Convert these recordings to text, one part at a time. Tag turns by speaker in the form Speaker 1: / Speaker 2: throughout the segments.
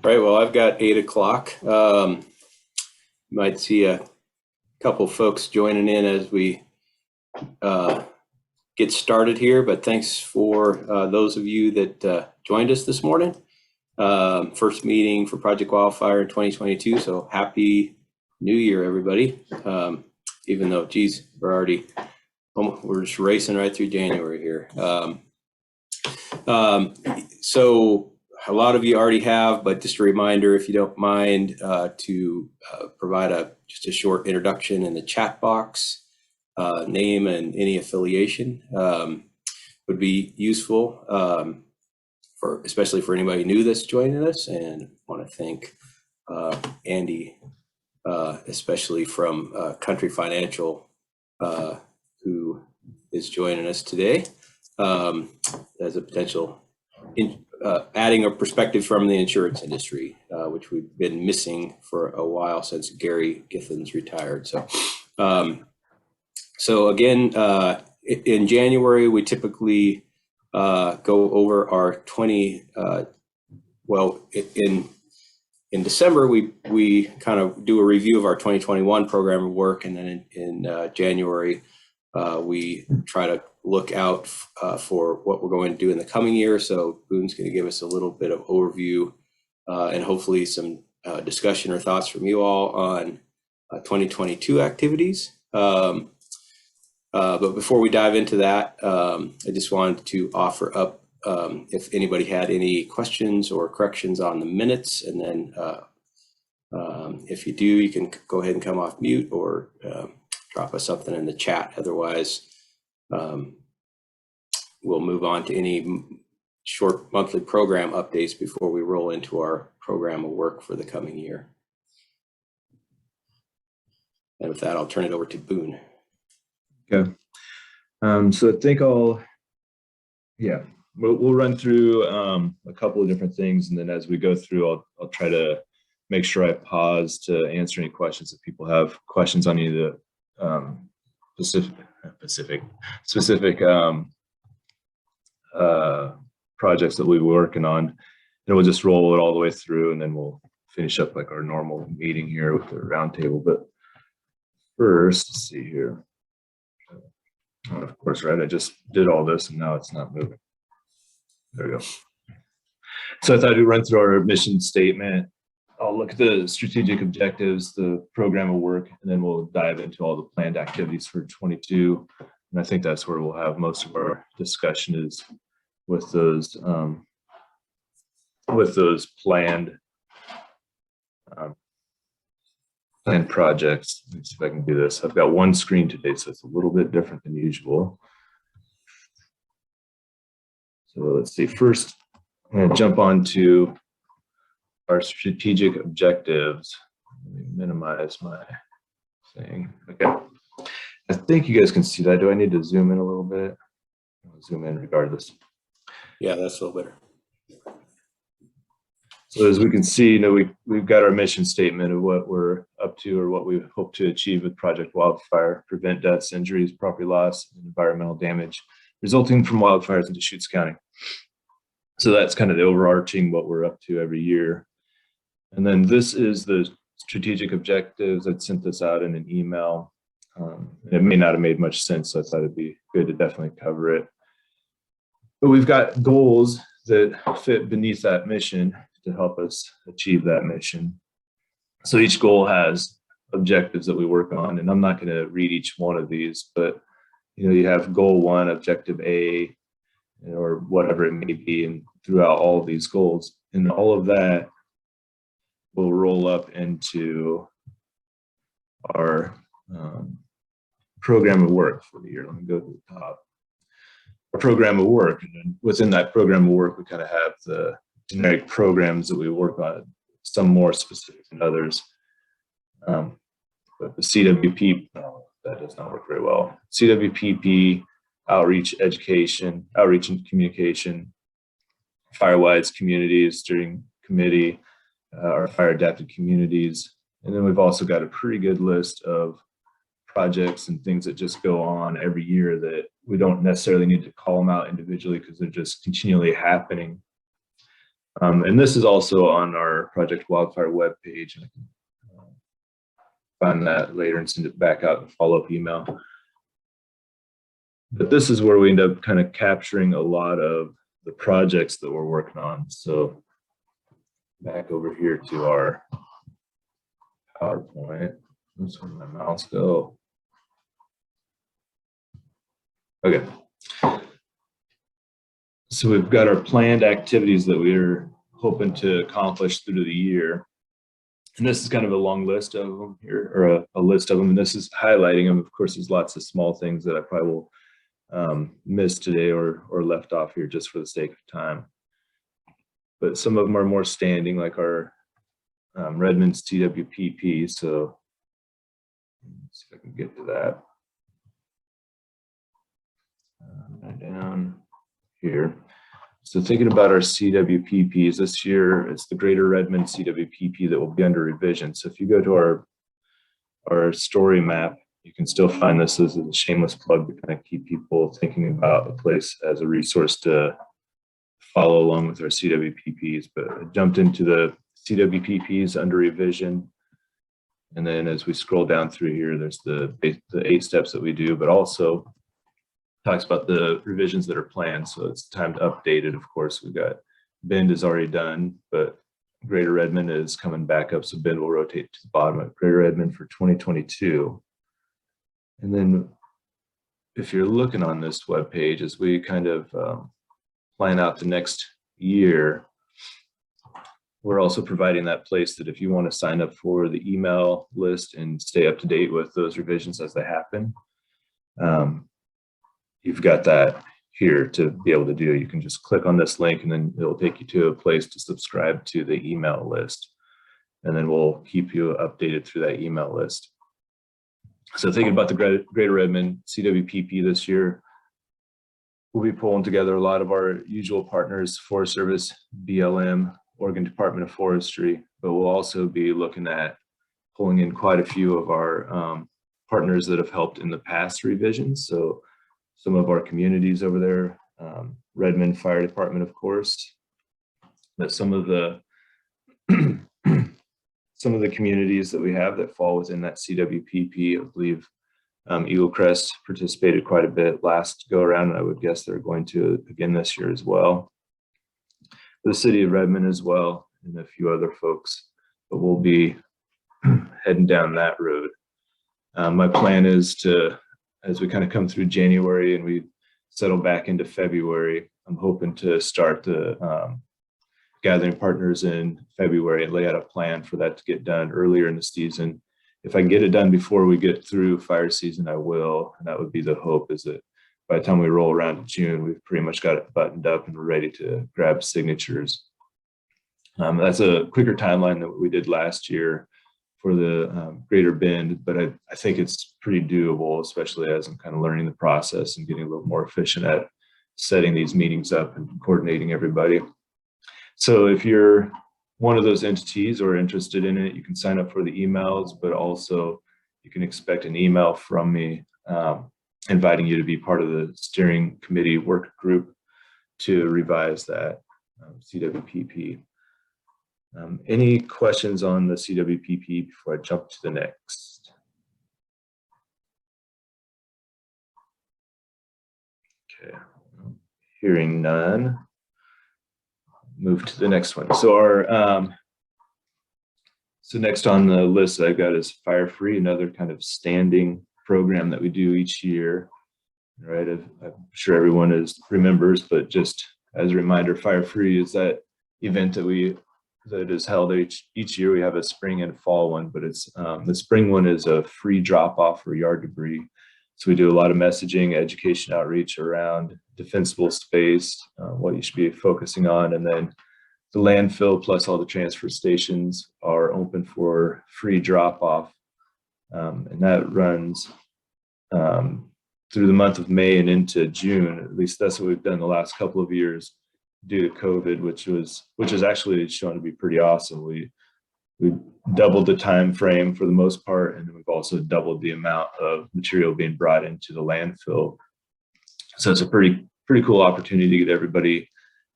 Speaker 1: Right, well, I've got 8 o'clock. Might see a couple folks joining in as we get started here, but thanks for those of you that joined us this morning. First meeting for Project Wildfire in 2022, so happy New Year, everybody. Even though, geez, we're just racing right through January here. So a lot of you already have, but just a reminder, if you don't mind, to provide just a short introduction in the chat box, name and any affiliation would be useful, especially for anybody new that's joining us. And I want to thank Andy, especially from Country Financial, who is joining us today as a potential adding a perspective from the insurance industry, which we've been missing for a while since Gary Giffin's retired. So again, in January, we typically go over our in December, we kind of do a review of our 2021 program of work, and then in January, we try to look out for what we're going to do in the coming year. So Boone's going to give us a little bit of overview and hopefully some discussion or thoughts from you all on 2022 activities. But before we dive into that, I just wanted to offer up if anybody had any questions or corrections on the minutes, and then if you do, you can go ahead and come off mute or drop us something in the chat. Otherwise, we'll move on to any short monthly program updates before we roll into our program of work for the coming year. And with that, I'll turn it over to Boone.
Speaker 2: Okay. So I think we'll run through a couple of different things, and then as we go through, I'll try to make sure I pause to answer any questions if people have questions on any of the specific projects that we're working on, and we'll just roll it all the way through, and then we'll finish up like our normal meeting here with the roundtable. But first, let's see here. And of course, right, I just did all this and now it's not moving. There we go. So I thought we'd run through our mission statement. I'll look at the strategic objectives, the program of work, and then we'll dive into all the planned activities for 22. And I think that's where we'll have most of our discussion is with those planned projects. Let me see if I can do this. I've got one screen today, so it's a little bit different than usual. So let's see. First, I'm going to jump onto our strategic objectives. Let me minimize my thing. Okay. I think you guys can see that. Do I need to zoom in a little bit? I'll zoom in regardless.
Speaker 1: Yeah, that's a little better.
Speaker 2: So as we can see, we've got our mission statement of what we're up to or what we hope to achieve with Project Wildfire: prevent deaths, injuries, property loss, and environmental damage resulting from wildfires in Deschutes County. So that's kind of the overarching what we're up to every year. And then this is the strategic objectives. I'd sent this out in an email. It may not have made much sense, so I thought it'd be good to definitely cover it. But we've got goals that fit beneath that mission to help us achieve that mission. So each goal has objectives that we work on, and I'm not going to read each one of these, but you have goal 1, objective A, or whatever it may be, and throughout all of these goals, and all of that will roll up into our program of work for the year. Let me go to the top. Our program of work, and then within that program of work, we kind of have the generic programs that we work on, some more specific than others. But the CWP, no, that does not work very well. CWPP, outreach, education, outreach and communication, Firewise communities, steering committee, our fire adapted communities. And then we've also got a pretty good list of projects and things that just go on every year that we don't necessarily need to call them out individually because they're just continually happening. And this is also on our Project Wildfire webpage. I can find that later and send it back out in a follow-up email. But this is where we end up kind of capturing a lot of the projects that we're working on. So back over here to our PowerPoint. That's where my mouse go. Okay. So we've got our planned activities that we're hoping to accomplish through the year. And this is kind of a long list of them here, or a list of them. And this is highlighting them. Of course, there's lots of small things that I probably will miss today or left off here just for the sake of time. But some of them are more standing, like our Redmond's CWPP. So let's see if I can get to that. Down here. So thinking about our CWPPs this year, it's the Greater Redmond CWPP that will be under revision. So if you go to our story map, you can still find this as a shameless plug to kind of keep people thinking about the place as a resource to follow along with our CWPPs. But I jumped into the CWPPs under revision. And then as we scroll down through here, there's the 8 steps that we do, but also talks about the revisions that are planned. So it's time to update it. Of course, we've got Bend is already done, but Greater Redmond is coming back up. So Bend will rotate to the bottom of Greater Redmond for 2022. And then if you're looking on this webpage, as we kind of plan out the next year, we're also providing that place that if you want to sign up for the email list and stay up to date with those revisions as they happen, you've got that here to be able to do. You can just click on this link and then it'll take you to a place to subscribe to the email list. And then we'll keep you updated through that email list. So thinking about the Greater Redmond CWPP this year, we'll be pulling together a lot of our usual partners, Forest Service, BLM, Oregon Department of Forestry, but we'll also be looking at pulling in quite a few of our partners that have helped in the past revisions. So some of our communities over there, Redmond Fire Department, of course, but some of the communities that we have that fall within that CWPP, I believe Eagle Crest participated quite a bit last go around, and I would guess they're going to again this year as well. The city of Redmond as well, and a few other folks, but we'll be heading down that road. My plan is to, as we kind of come through January and we settle back into February, I'm hoping to start the gathering partners in February and lay out a plan for that to get done earlier in the season. If I can get it done before we get through fire season, I will. And that would be the hope, is that by the time we roll around to June, we've pretty much got it buttoned up and we're ready to grab signatures. That's a quicker timeline than what we did last year for the Greater Bend, but I think it's pretty doable, especially as I'm kind of learning the process and getting a little more efficient at setting these meetings up and coordinating everybody. So if you're one of those entities or interested in it, you can sign up for the emails, but also you can expect an email from me inviting you to be part of the steering committee work group to revise that CWPP. Any questions on the CWPP before I jump to the next? Okay, hearing none. Move to the next one. So our so next on the list I've got is Fire Free, another kind of standing program that we do each year. Right, I'm sure everyone remembers, but just as a reminder, Fire Free is that event that is held each year. We have a spring and fall one, but it's the spring one is a free drop off for yard debris. So we do a lot of messaging, education, outreach around defensible space, what you should be focusing on. And then the landfill plus all the transfer stations are open for free drop off. And that runs through the month of May and into June. At least that's what we've done the last couple of years due to COVID, which is actually shown to be pretty awesome. We doubled the time frame for the most part, and then we've also doubled the amount of material being brought into the landfill. So it's a pretty cool opportunity to get everybody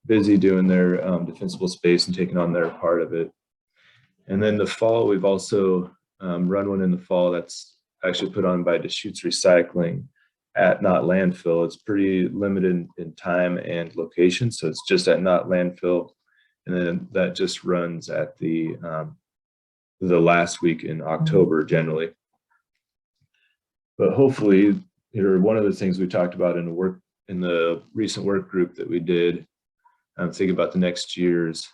Speaker 2: busy doing their defensible space and taking on their part of it. And then the fall, we've also run one in the fall that's actually put on by Deschutes Recycling at Not Landfill. It's pretty limited in time and location, so it's just at Not Landfill, and then that just runs at the last week in October generally. But hopefully, one of the things we talked about in the recent work group that we did, think about the next year's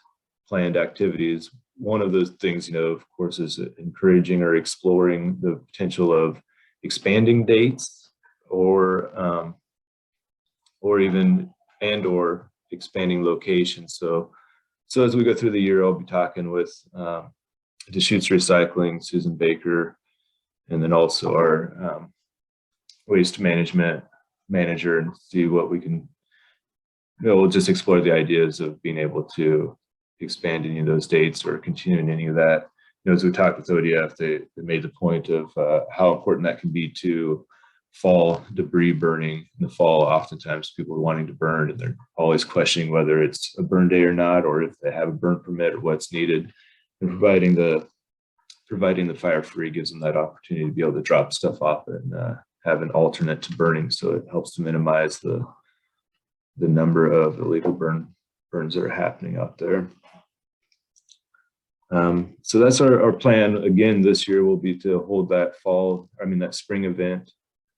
Speaker 2: planned activities. One of those things, of course, is encouraging or exploring the potential of expanding dates or even expanding locations. So as we go through the year, I'll be talking with Deschutes Recycling, Susan Baker, and then also our waste management manager, and see what we can, we'll just explore the ideas of being able to expand any of those dates or continuing any of that. As we talked with ODF, they made the point of how important that can be to fall debris burning in the fall. Oftentimes people are wanting to burn and they're always questioning whether it's a burn day or not, or if they have a burn permit or what's needed. And providing the fire free gives them that opportunity to be able to drop stuff off and have an alternate to burning. So it helps to minimize the number of illegal burns that are happening out there. So that's our plan. Again, this year will be to hold that spring event,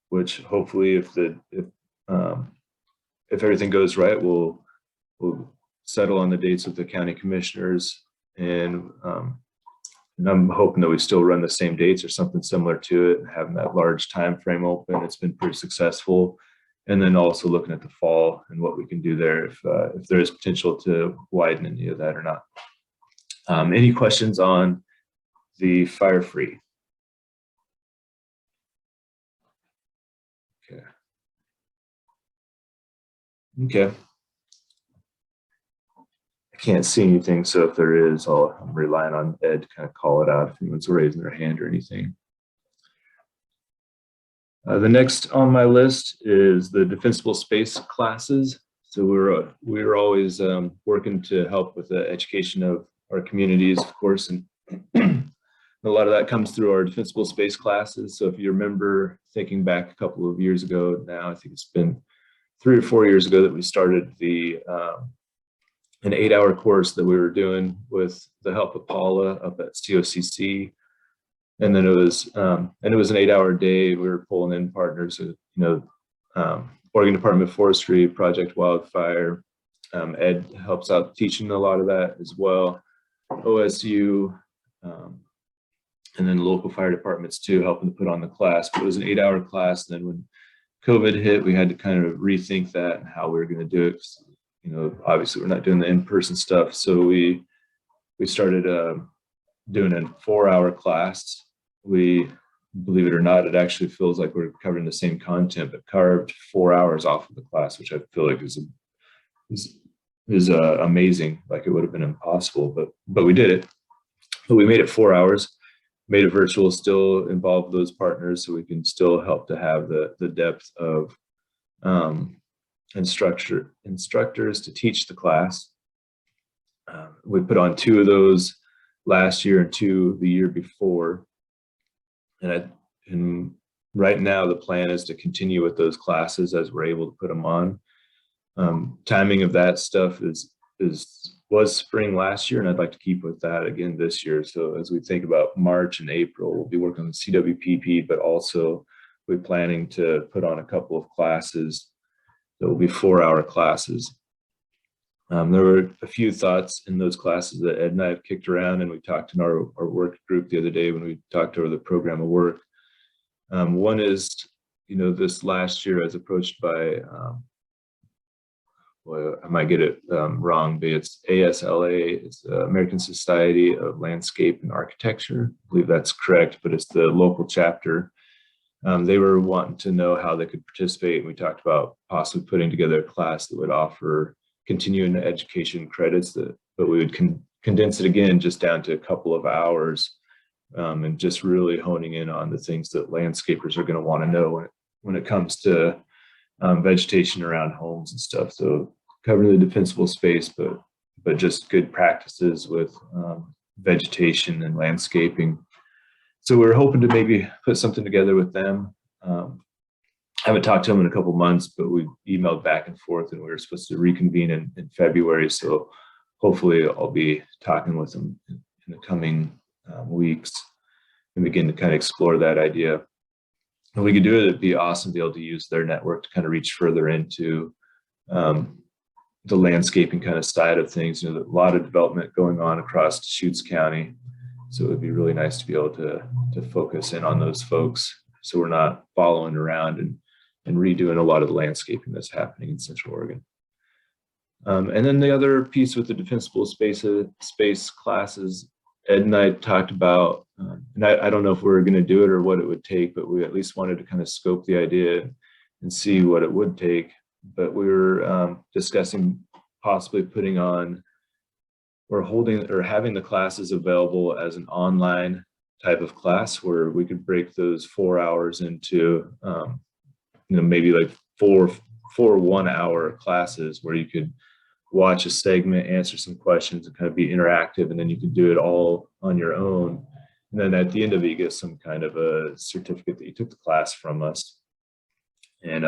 Speaker 2: which hopefully if everything goes right, we'll settle on the dates with the county commissioners, and I'm hoping that we still run the same dates or something similar to it, having that large time frame open. It's been pretty successful. And then also looking at the fall and what we can do there if there is potential to widen any of that or not. Any questions on the fire free? Okay. I can't see anything, so if there is, I'm relying on Ed to kind of call it out if anyone's raising their hand or anything. The next on my list is the defensible space classes. So we're always working to help with the education of our communities, of course, and a lot of that comes through our defensible space classes. So if you remember, thinking back a couple of years ago now, I think it's been 3 or 4 years ago that we started an 8-hour course that we were doing with the help of Paula up at COCC. And then it was an 8-hour day. We were pulling in partners, Oregon Department of Forestry, Project Wildfire. Ed helps out teaching a lot of that as well. OSU, and then local fire departments too, helping to put on the class. But it was an 8-hour class. Then when COVID hit, we had to kind of rethink that and how we were going to do it. Obviously we're not doing the in-person stuff. So we started doing a 4-hour class. We, believe it or not, it actually feels like we're covering the same content, but carved 4 hours off of the class, which I feel like is amazing. Like it would have been impossible, but we did it. But we made it 4 hours, made it virtual, still involved those partners so we can still help to have the depth of instructors to teach the class. We put on 2 of those last year and 2 the year before. And right now the plan is to continue with those classes as we're able to put them on. Timing of that stuff was spring last year, and I'd like to keep with that again this year. So as we think about March and April, we'll be working on CWPP, but also we're planning to put on a couple of classes that will be 4-hour classes. There were a few thoughts in those classes that Ed and I have kicked around, and we talked in our work group the other day when we talked over the program of work. One is, this last year I was approached by, well, I might get it wrong, but it's ASLA, it's the American Society of Landscape and Architecture. I believe that's correct, but it's the local chapter. They were wanting to know how they could participate, and we talked about possibly putting together a class that would offer continuing education credits, but we would condense it again just down to a couple of hours, and just really honing in on the things that landscapers are going to want to know when it comes to vegetation around homes and stuff. So covering the defensible space, but just good practices with vegetation and landscaping. So we're hoping to maybe put something together with them. I haven't talked to them in a couple months, but we emailed back and forth, and we were supposed to reconvene in February. So hopefully I'll be talking with them in the coming weeks and begin to kind of explore that idea. If we could do it, it'd be awesome to be able to use their network to kind of reach further into the landscaping kind of side of things. You know, a lot of development going on across Deschutes County. So it would be really nice to be able to focus in on those folks, so we're not following around and redoing a lot of the landscaping that's happening in Central Oregon. And then the other piece with the defensible space classes, Ed and I talked about, and I don't know if we're going to do it or what it would take, but we at least wanted to kind of scope the idea and see what it would take. But we were discussing possibly putting on or having the classes available as an online type of class, where we could break those 4 hours into, maybe like four 1-hour classes where you could watch a segment, answer some questions, and kind of be interactive, and then you could do it all on your own. And then at the end of it, you get some kind of a certificate that you took the class from us. And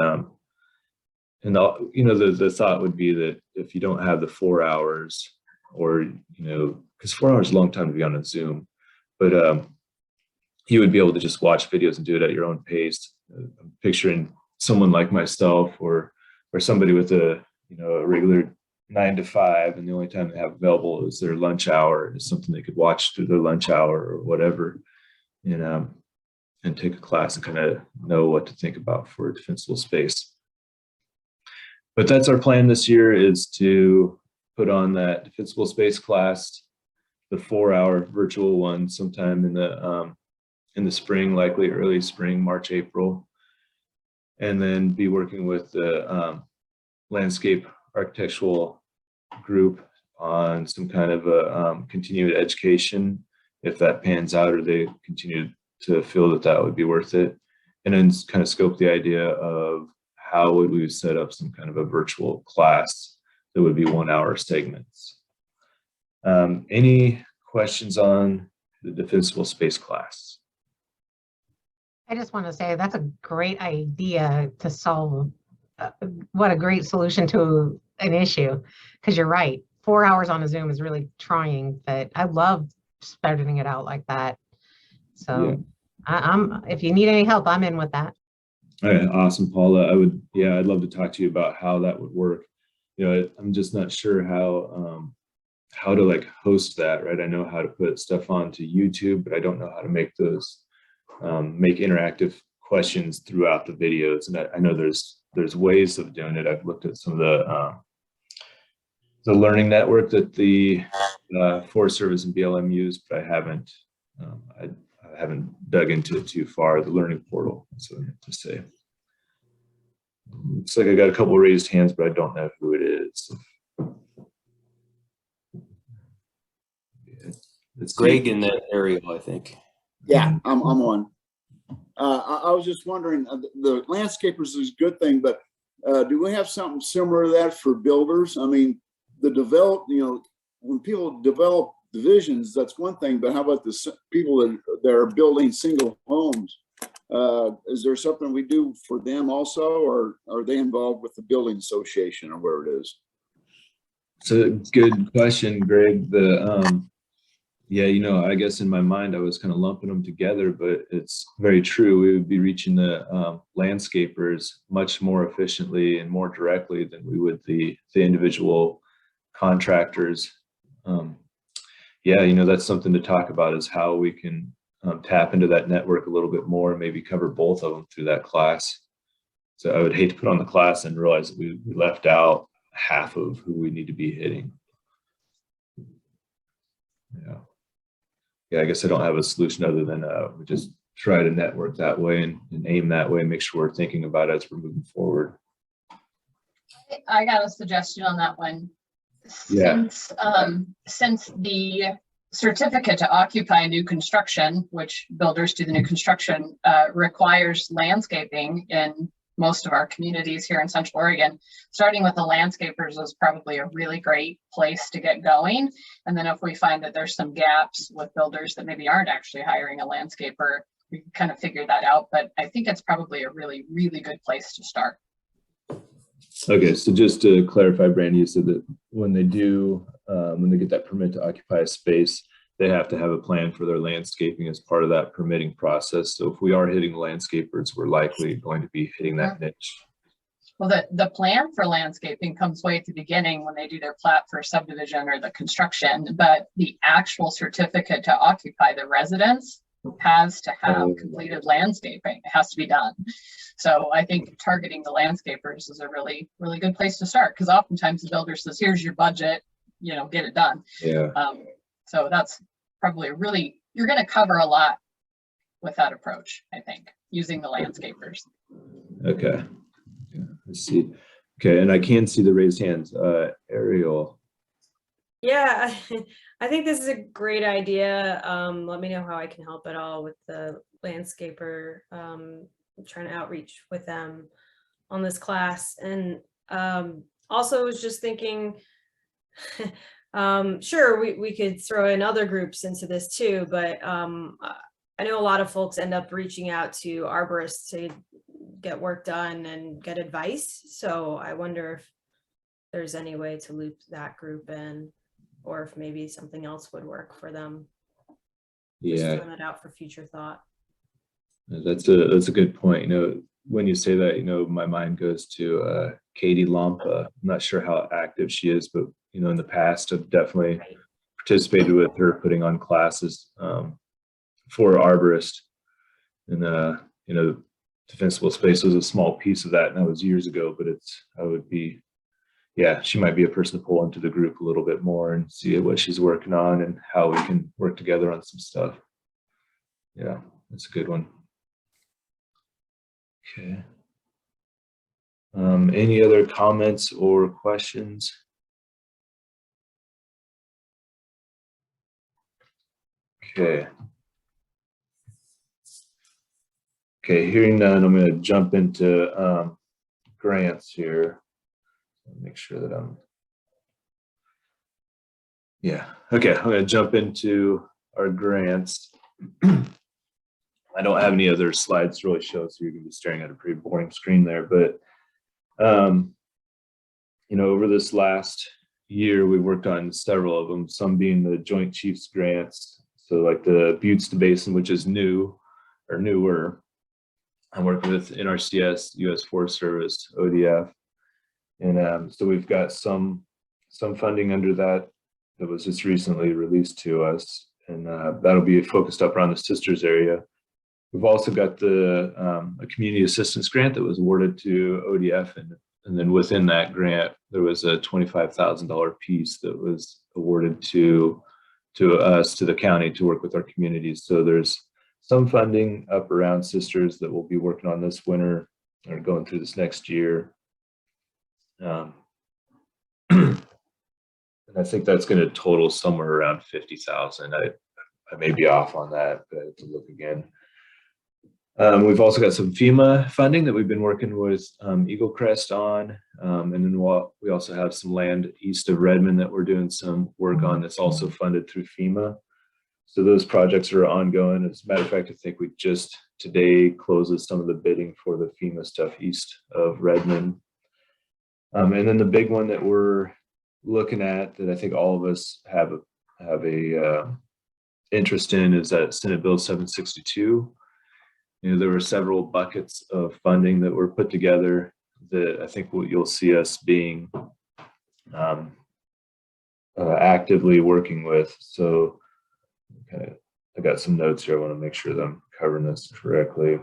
Speaker 2: the thought would be that if you don't have the 4 hours, or because 4 hours is a long time to be on a Zoom, but you would be able to just watch videos and do it at your own pace. I'm picturing someone like myself, or somebody with a regular 9 to 5, and the only time they have available is their lunch hour, is something they could watch through their lunch hour or whatever, and take a class and kind of know what to think about for a defensible space. But that's our plan this year, is to put on that defensible space class, the 4-hour virtual one, sometime in the spring, likely early spring, March, April, and then be working with the landscape architectural group on some kind of a continued education, if that pans out, or they continue to feel that would be worth it. And then kind of scope the idea of how would we set up some kind of a virtual class that would be 1-hour segments. Any questions on the defensible space class?
Speaker 3: I just want to say that's a great idea to solve. What a great solution to an issue, because you're right. 4 hours on a Zoom is really trying, but I love spreading it out like that. So yeah. If you need any help, I'm in with that.
Speaker 2: All right, awesome, Paula. I'd love to talk to you about how that would work. I'm just not sure how to like host that, right? I know how to put stuff onto YouTube, but I don't know how to make those make interactive questions throughout the videos. And I know there's ways of doing it. I've looked at some of the learning network that the Forest Service and BLM use, but I haven't dug into it too far. The learning portal, that's what I have to say. Looks like I got a couple raised hands, but I don't know who it is.
Speaker 1: It's Greg in that area, I think.
Speaker 4: Yeah, I'm on. I was just wondering, the landscapers is a good thing, but do we have something similar to that for builders? I mean, when people develop divisions, that's one thing, but how about the people that are building single homes? Is there something we do for them also, or are they involved with the building association, or where it is?
Speaker 2: It's a good question, Greg. I guess in my mind I was kind of lumping them together, but it's very true. We would be reaching the landscapers much more efficiently and more directly than we would the individual contractors. That's something to talk about, is how we can tap into that network a little bit more and maybe cover both of them through that class. So I would hate to put on the class and realize that we left out half of who we need to be hitting. I guess I don't have a solution other than we just try to network that way and aim that way and make sure we're thinking about it as we're moving forward.
Speaker 5: I got a suggestion on that one. Since the certificate to occupy new construction, which builders do the new construction, requires landscaping in most of our communities here in Central Oregon. Starting with the landscapers is probably a really great place to get going. And then if we find that there's some gaps with builders that maybe aren't actually hiring a landscaper, we can kind of figure that out. But I think it's probably a really, really good place to start.
Speaker 2: Okay, so just to clarify, Brandy, you said that when they get that permit to occupy a space, they have to have a plan for their landscaping as part of that permitting process. So if we are hitting landscapers, we're likely going to be hitting that niche.
Speaker 5: Well, the plan for landscaping comes way at the beginning when they do their plat for subdivision or the construction, but the actual certificate to occupy the residence has to have completed landscaping. It has to be done. So I think targeting the landscapers is a really, really good place to start, because oftentimes the builder says, here's your budget, you know, get it done.
Speaker 2: Yeah.
Speaker 5: So that's probably you're going to cover a lot with that approach, I think, using the landscapers.
Speaker 2: Okay. Yeah, I see. Okay, and I can see the raised hands. Ariel.
Speaker 6: Yeah, I think this is a great idea. Let me know how I can help at all with the landscaper. Trying to outreach with them on this class. And also I was just thinking, sure, we could throw in other groups into this too, but I know a lot of folks end up reaching out to arborists to get work done and get advice. So I wonder if there's any way to loop that group in, or if maybe something else would work for them. Just
Speaker 2: Yeah,
Speaker 6: throwing that out for future thought.
Speaker 2: that's a good point. You know, when you say that, you know, my mind goes to Katie Lampa. I'm not sure how active she is, but you know, in the past, I've definitely participated with her putting on classes for arborists, and you know, defensible space was a small piece of that, and that was years ago. But she might be a person to pull into the group a little bit more and see what she's working on and how we can work together on some stuff. Yeah, that's a good one. Okay. Any other comments or questions? Okay. Okay, hearing none, I'm going to jump into grants here. Make sure that okay, I'm going to jump into our grants. I don't have any other slides to really show, so you're going to be staring at a pretty boring screen there. But, you know, over this last year, we worked on several of them, some being the Joint Chiefs grants. So like the Buttes to Basin, which is new or newer. I work with NRCS, U.S. Forest Service, ODF. And so we've got some funding under that was just recently released to us. And that'll be focused up around the Sisters area. We've also got the a community assistance grant that was awarded to ODF, and then within that grant there was a $25,000 piece that was awarded to us, to the county, to work with our communities. So there's some funding up around Sisters that we'll be working on this winter or going through this next year. And I think that's going to total somewhere around 50,000. I may be off on that, but I have to look again. We've also got some FEMA funding that we've been working with Eagle Crest on. And then we also have some land east of Redmond that we're doing some work on that's also funded through FEMA. So those projects are ongoing. As a matter of fact, I think we just today closes some of the bidding for the FEMA stuff east of Redmond. And then the big one that we're looking at that I think all of us have a interest in is that Senate Bill 762. You know, there were several buckets of funding that were put together that I think you'll see us being actively working with. So, okay, I got some notes here. I want to make sure that I'm covering this correctly.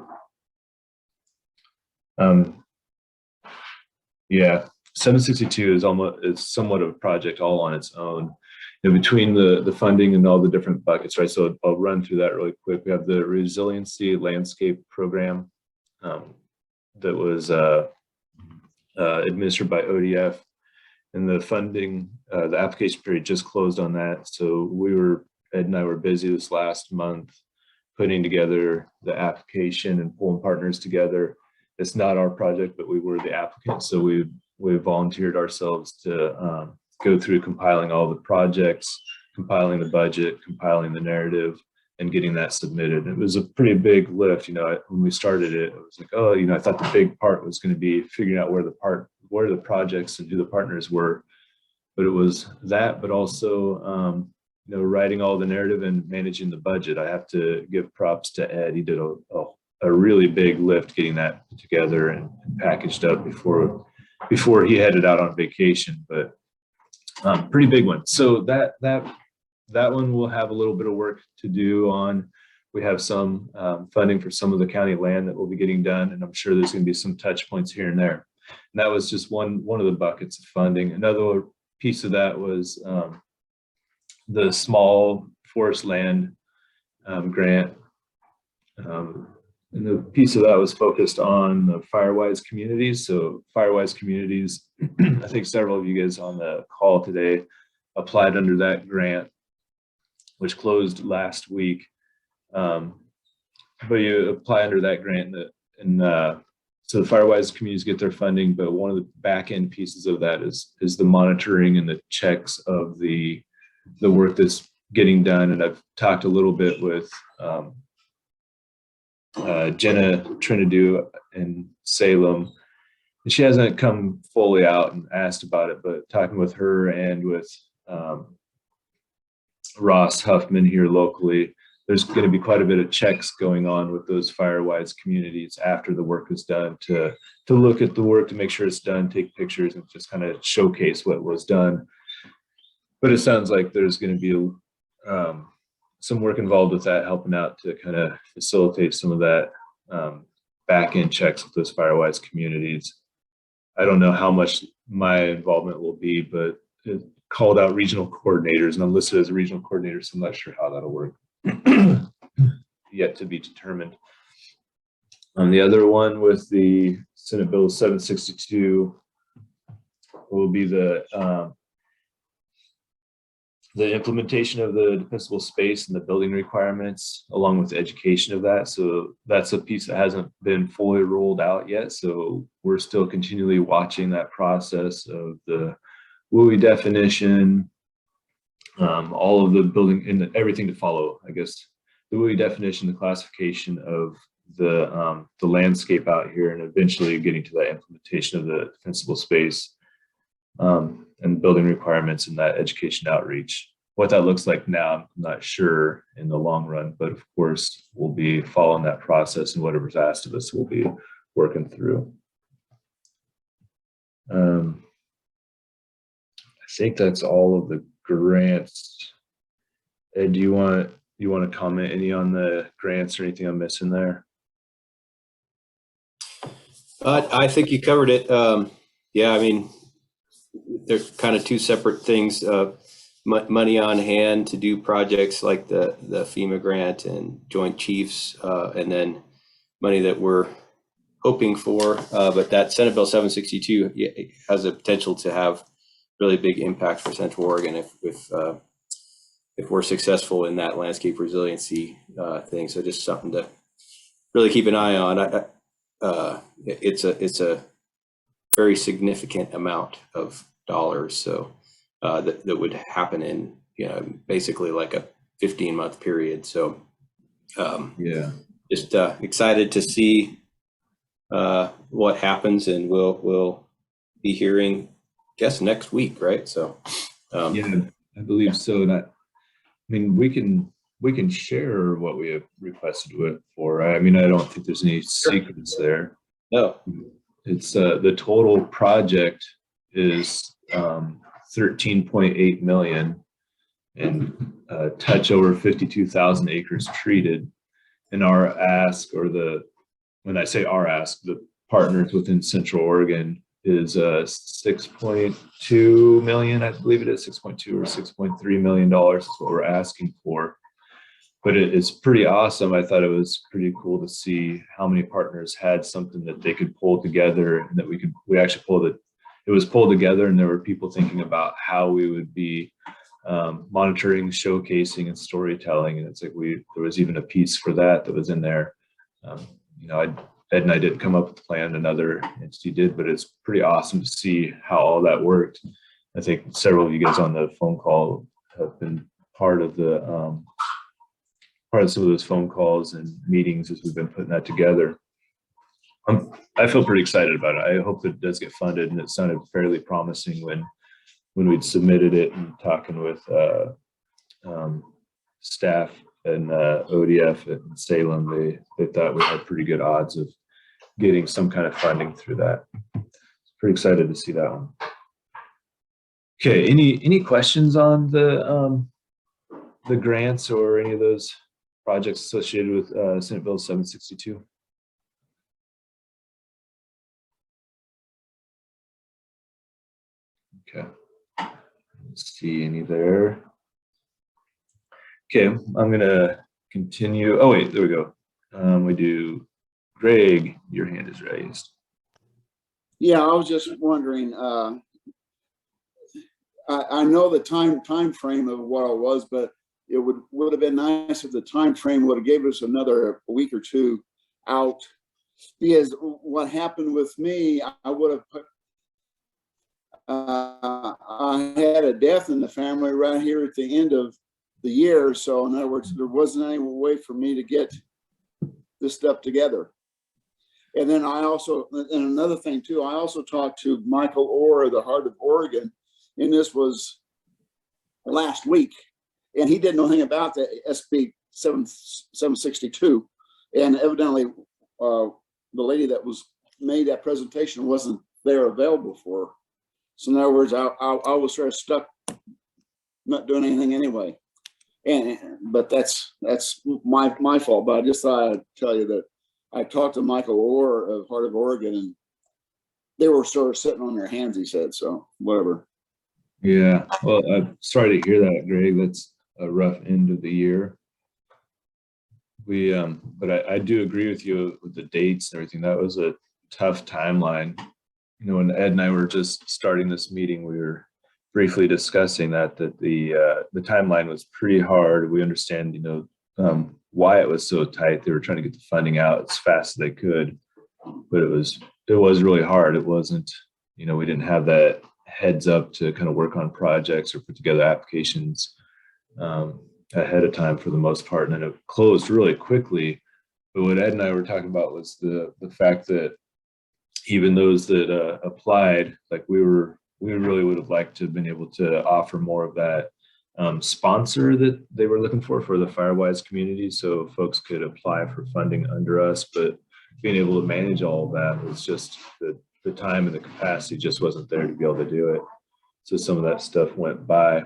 Speaker 2: Yeah, 762 is somewhat of a project all on its own. You know, between the funding and all the different buckets, right? So I'll run through that really quick. We have the Resiliency Landscape Program that was administered by ODF, and the funding, the application period just closed on that. So Ed and I were busy this last month putting together the application and pulling partners together. it's not our project, but we were the applicant. So we volunteered ourselves to go through compiling all the projects, compiling the budget, compiling the narrative, and getting that submitted. It was a pretty big lift. You know, when we started it, it was like, oh, you know, I thought the big part was going to be figuring out where the projects and who the partners were. But it was that, but also, you know, writing all the narrative and managing the budget. I have to give props to Ed. He did a really big lift getting that together and packaged up before he headed out on vacation. But pretty big one. So that one will have a little bit of work to do on. We have some funding for some of the county land that will be getting done, and I'm sure there's going to be some touch points here and there. And that was just one of the buckets of funding. Another piece of that was the small forest land grant. And the piece of that was focused on the Firewise communities. So Firewise communities, I think several of you guys on the call today applied under that grant, which closed last week. But you apply under that grant, and so the Firewise communities get their funding, but one of the back end pieces of that is the monitoring and the checks of the work that's getting done. And I've talked a little bit with Jenna Trinidad in Salem, and she hasn't come fully out and asked about it, but talking with her and with Ross Huffman here locally, there's going to be quite a bit of checks going on with those Firewise communities after the work is done to look at the work, to make sure it's done, take pictures, and just kind of showcase what was done. But it sounds like there's going to be some work involved with that, helping out to kind of facilitate some of that back end checks with those Firewise communities. I don't know how much my involvement will be, but it called out regional coordinators, and I'm listed as a regional coordinator, so I'm not sure how that'll work. Yet to be determined. The other one with the Senate Bill 762 will be the implementation of the defensible space and the building requirements, along with the education of that. So that's a piece that hasn't been fully rolled out yet. So we're still continually watching that process of the WUI definition, all of the building and everything to follow, I guess, the WUI definition, the classification of the landscape out here, and eventually getting to that implementation of the defensible space and building requirements and that education outreach. What that looks like now, I'm not sure in the long run, but of course we'll be following that process, and whatever's asked of us, we'll be working through. I think that's all of the grants. Ed, do you want to comment any on the grants or anything I'm missing there?
Speaker 1: I think you covered it. Yeah, I mean, they're kind of two separate things. Money on hand to do projects like the FEMA grant and Joint Chiefs, and then money that we're hoping for. But that Senate Bill 762 has a potential to have really big impact for Central Oregon if we're successful in that landscape resiliency thing. So just something to really keep an eye on. It's a very significant amount of dollars. So that would happen in, basically like a 15-month period. So yeah, just excited to see what happens, and we'll be hearing, I guess, next week, right? So
Speaker 2: yeah, I believe so. And I mean, we can share what we have requested it for. Right? I mean, I don't think there's any secrets there.
Speaker 1: No,
Speaker 2: it's the total project is 13.8 million and touch over 52,000 acres treated. And our ask, or when I say our ask, the partners within Central Oregon is 6.2 million, I believe it is 6.2 or $6.3 million is what we're asking for. But it's pretty awesome. I thought it was pretty cool to see how many partners had something that they could pull together, and that we actually pulled it. It was pulled together, and there were people thinking about how we would be monitoring, showcasing, and storytelling. And it's like there was even a piece for that was in there. Ed and I didn't come up with the plan, another entity did, but it's pretty awesome to see how all that worked. I think several of you guys on the phone call have been part of the part of some of those phone calls and meetings as we've been putting that together. I feel pretty excited about it. I hope that it does get funded, and it sounded fairly promising when we'd submitted it and talking with staff and ODF in Salem. They thought we had pretty good odds of getting some kind of funding through that. Pretty excited to see that one. Okay, any questions on the grants or any of those projects associated with Senate Bill 762? Okay, let's see any there. Okay, I'm gonna continue. Oh wait, there we go. We do. Greg, your hand is raised.
Speaker 4: Yeah, I was just wondering, I know the time frame of what it was, but it would have been nice if the time frame would have gave us another week or two out. Because what happened with me, I would have put, I had a death in the family right here at the end of the year. So in other words, there wasn't any way for me to get this stuff together. And then I also, and another thing too, I also talked to Michael Orr of the Heart of Oregon, and this was last week, and he didn't know anything about the SB 762. And evidently the lady that was made that presentation wasn't there available for her. So in other words, I was sort of stuck not doing anything anyway. But that's my fault. But I just thought I'd tell you that I talked to Michael Orr of Heart of Oregon, and they were sort of sitting on their hands, he said, so whatever.
Speaker 2: Yeah, well, I'm sorry to hear that, Greg. That's a rough end of the year. But I do agree with you with the dates and everything. That was a tough timeline. You know, when Ed and I were just starting this meeting, we were briefly discussing that the timeline was pretty hard. We understand, you know, why it was so tight. They were trying to get the funding out as fast as they could, but it was really hard. It wasn't, you know, we didn't have that heads up to kind of work on projects or put together applications ahead of time for the most part, and then it closed really quickly. But what Ed and I were talking about was the fact that even those that applied, like we really would have liked to have been able to offer more of that sponsor that they were looking for the Firewise community, so folks could apply for funding under us. But being able to manage all of that was just the time and the capacity just wasn't there to be able to do it. So some of that stuff went by.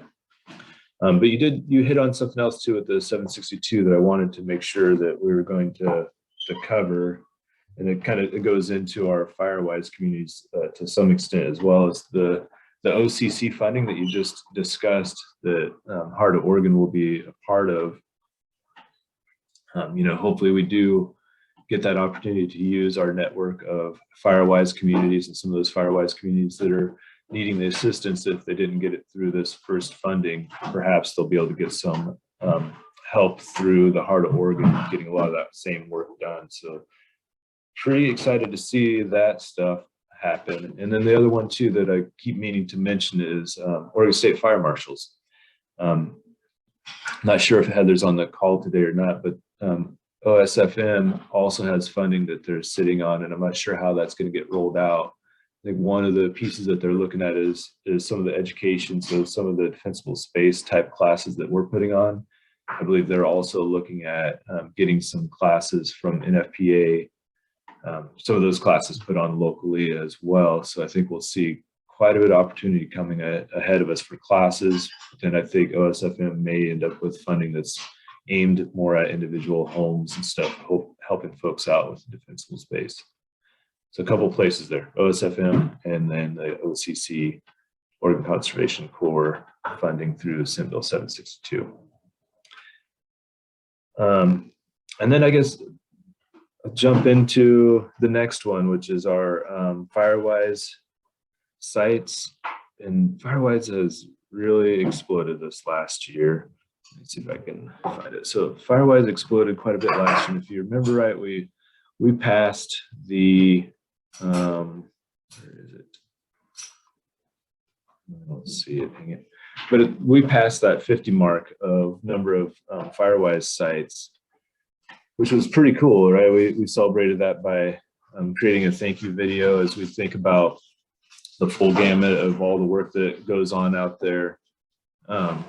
Speaker 2: But you hit on something else too with the 762 that I wanted to make sure that we were going to cover, and it goes into our Firewise communities to some extent, as well as the OCC funding that you just discussed that Heart of Oregon will be a part of. You know, hopefully we do get that opportunity to use our network of Firewise communities, and some of those Firewise communities that are needing the assistance, if they didn't get it through this first funding, perhaps they'll be able to get some help through the Heart of Oregon, getting a lot of that same work done. So pretty excited to see that stuff happen. And then the other one too that I keep meaning to mention is Oregon State Fire Marshals. Not sure if Heather's on the call today or not, but OSFM also has funding that they're sitting on, and I'm not sure how that's going to get rolled out. I think one of the pieces that they're looking at is some of the education, so some of the defensible space type classes that we're putting on. I believe they're also looking at getting some classes from NFPA, some of those classes put on locally as well. So I think we'll see quite a bit of opportunity coming ahead of us for classes. And I think OSFM may end up with funding that's aimed more at individual homes and stuff, helping folks out with the defensible space. So a couple of places there, OSFM, and then the OCC, Oregon Conservation Corps, funding through Senate Bill 762. And then I guess I'll jump into the next one, which is our Firewise sites. And Firewise has really exploded this last year. Let's see if I can find it. So Firewise exploded quite a bit last year. If you remember right, we we passed the, where is it? I don't see it, dang it. But we passed that 50 mark of number of Firewise sites, which was pretty cool, right? We celebrated that by creating a thank you video as we think about the full gamut of all the work that goes on out there. Yeah,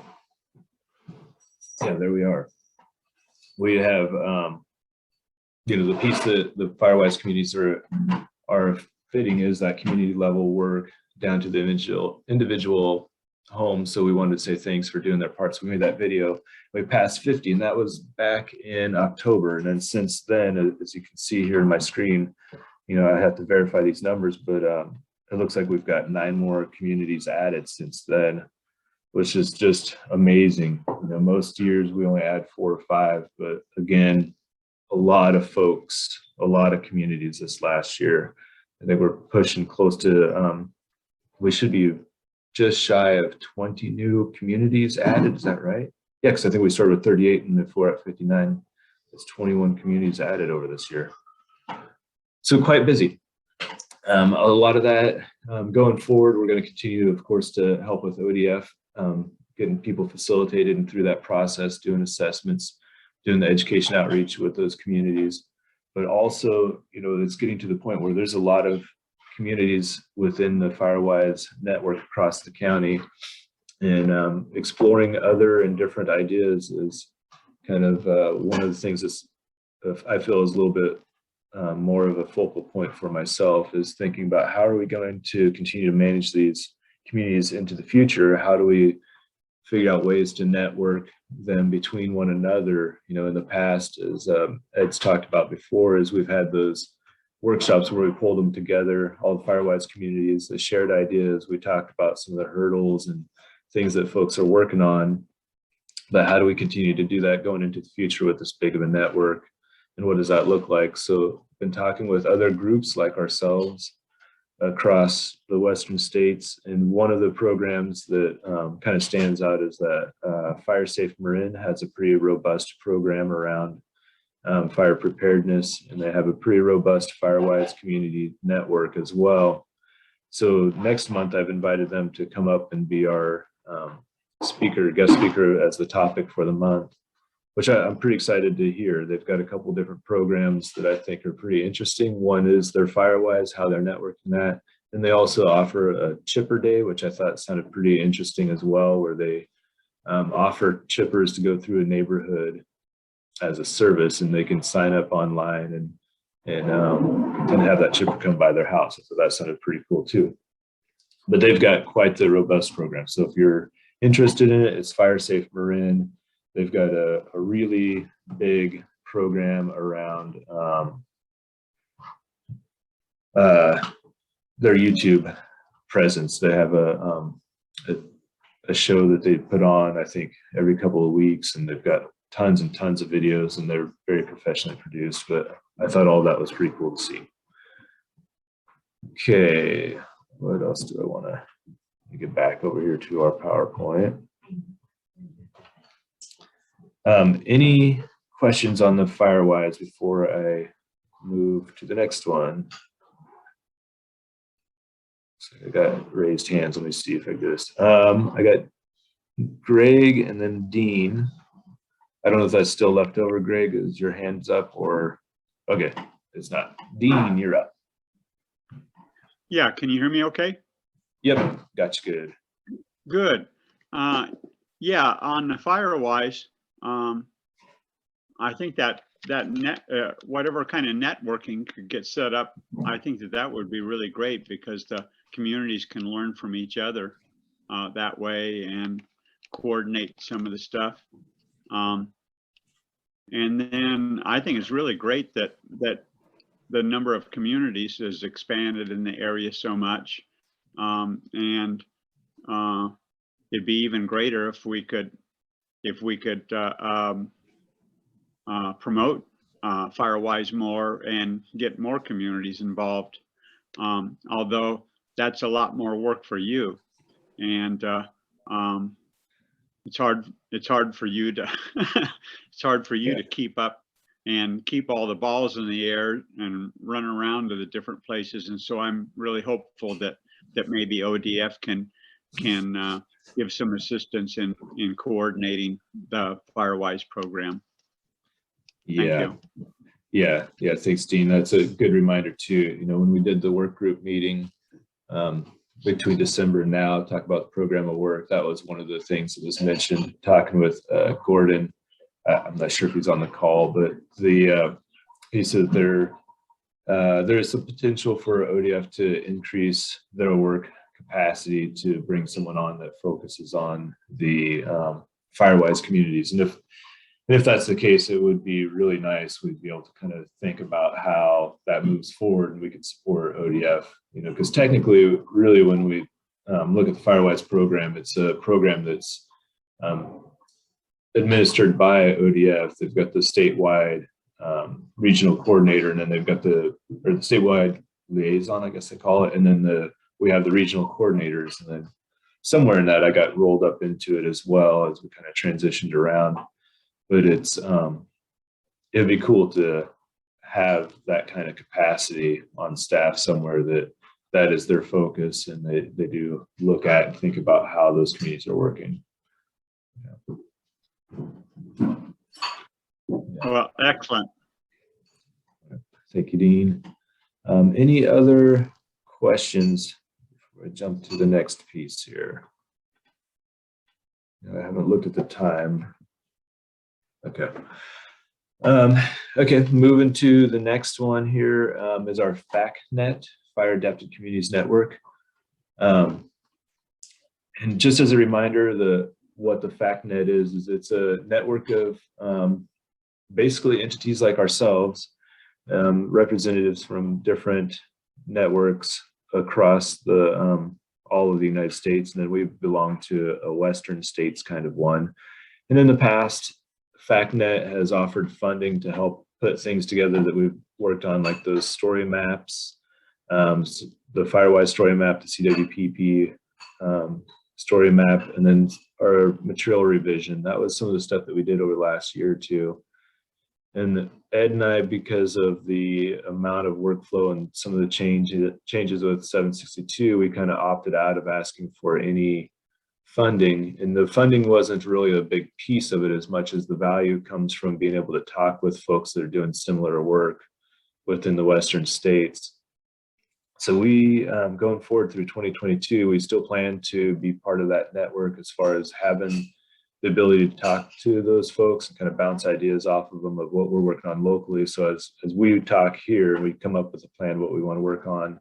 Speaker 2: there we are. We have, the piece that the Firewise communities are fitting is that community level work down to the individual home. So we wanted to say thanks for doing their part. So we made that video. We passed 50, and that was back in October. And then since then, as you can see here in my screen, I have to verify these numbers, but it looks like we've got 9 more communities added since then, which is just amazing. Most years we only add 4 or 5, but again, a lot of folks, a lot of communities this last year. I think we're pushing close to, we should be just shy of 20 new communities added. Is that right? Yeah, because I think we started with 38, and if we're at 59, it's 21 communities added over this year. So quite busy. A lot of that going forward, we're going to continue, of course, to help with ODF, getting people facilitated and through that process, doing assessments, doing the education outreach with those communities. But also, it's getting to the point where there's a lot of communities within the Firewise network across the county, and exploring other and different ideas is kind of one of the things that I feel is a little bit more of a focal point for myself, is thinking about how are we going to continue to manage these communities into the future? How do we figure out ways to network them between one another? In the past, as Ed's talked about before, is we've had those workshops where we pulled them together, all the Firewise communities, the shared ideas. We talked about some of the hurdles and things that folks are working on, but how do we continue to do that going into the future with this big of a network, and what does that look like? So been talking with other groups like ourselves across the Western states, and one of the programs that kind of stands out is that Fire Safe Marin has a pretty robust program around fire preparedness, and they have a pretty robust Firewise community network as well. So next month, I've invited them to come up and be our guest speaker as the topic for the month, which I'm pretty excited to hear. They've got a couple different programs that I think are pretty interesting. One is their Firewise, how they're networking that. And they also offer a chipper day, which I thought sounded pretty interesting as well, where they offer chippers to go through a neighborhood as a service, and they can sign up online and have that chipper come by their house. So that sounded pretty cool too. But they've got quite the robust program. So if you're interested in it, it's Fire Safe Marin. They've got a really big program around their YouTube presence. They have a show that they put on, I think, every couple of weeks, and they've got tons and tons of videos, and they're very professionally produced. But I thought all that was pretty cool to see. Okay, what else do I want to get back over here to our PowerPoint? Any questions on the Firewise before I move to the next one? So I got raised hands. Let me see if I get this. I got Greg and then Dean. I don't know if that's still left over. Greg, is your hands up or? Okay, it's not. Dean, you're up.
Speaker 7: Yeah, can you hear me okay?
Speaker 2: Yep, got you good.
Speaker 7: Good. Yeah, on the Firewise, I think that whatever kind of networking could get set up, I think that would be really great, because the communities can learn from each other that way and coordinate some of the stuff. And then I think it's really great that the number of communities has expanded in the area so much, and it'd be even greater if we could promote Firewise more and get more communities involved. Although that's a lot more work for you, and it's hard for you to it's hard for you to keep up and keep all the balls in the air and run around to the different places. And so I'm really hopeful that maybe ODF can give some assistance in coordinating the Firewise program. Thank you.
Speaker 2: Yeah. Thanks, Dean. That's a good reminder too. You know, when we did the work group meeting between December and now, talk about the program of work, that was one of the things that was mentioned. Talking with Gordon, I'm not sure if he's on the call, but he said there is some potential for ODF to increase their work capacity to bring someone on that focuses on the Firewise communities. And if that's the case, it would be really nice. We'd be able to kind of think about how that moves forward, and we could support ODF, you know, because technically, really, when we look at the Firewise program, it's a program that's administered by ODF. They've got the statewide regional coordinator, and then they've got the statewide liaison, I guess they call it, and then we have the regional coordinators, and then somewhere in that I got rolled up into it as well as we kind of transitioned around. But it'd be cool to have that kind of capacity on staff somewhere that is their focus, and they do look at and think about how those communities are working. Yeah.
Speaker 7: Well, excellent.
Speaker 2: Thank you, Dean. Any other questions before I jump to the next piece here? I haven't looked at the time. Okay. Okay, moving to the next one here is our Factnet, Fire Adapted Communities Network. And just as a reminder, what the Factnet is it's a network of basically entities like ourselves, representatives from different networks across all of the United States, and then we belong to a Western states kind of one. And in the past, Factnet has offered funding to help put things together that we've worked on, like those story maps, the Firewise story map, the CWPP story map, and then our material revision. That was some of the stuff that we did over the last year or two. And Ed and I, because of the amount of workflow and some of the changes with 762, we kind of opted out of asking for any funding. And the funding wasn't really a big piece of it as much as the value comes from being able to talk with folks that are doing similar work within the Western states. So we, going forward through 2022, we still plan to be part of that network as far as having the ability to talk to those folks and kind of bounce ideas off of them of what we're working on locally. So as we talk here, we come up with a plan, what we want to work on.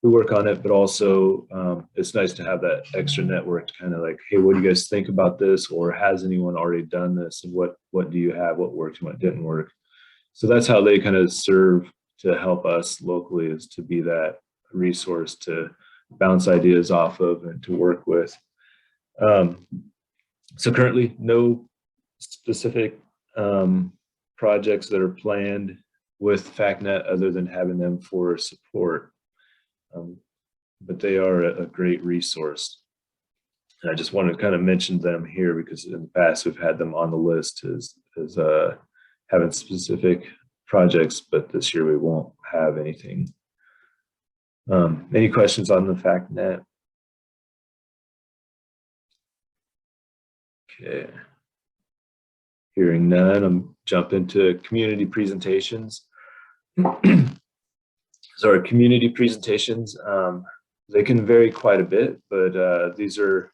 Speaker 2: We work on it, but also it's nice to have that extra network to kind of like, hey, what do you guys think about this? Or has anyone already done this? And what do you have? What worked and what didn't work? So that's how they kind of serve to help us locally, is to be that resource to bounce ideas off of and to work with. So currently no specific projects that are planned with Factnet other than having them for support. But they are a great resource. And I just want to kind of mention them here because in the past we've had them on the list as having specific projects, but this year we won't have anything. Any questions on the Factnet? Okay. Hearing none, I'm jumping to community presentations. So our community presentations, they can vary quite a bit, but these are,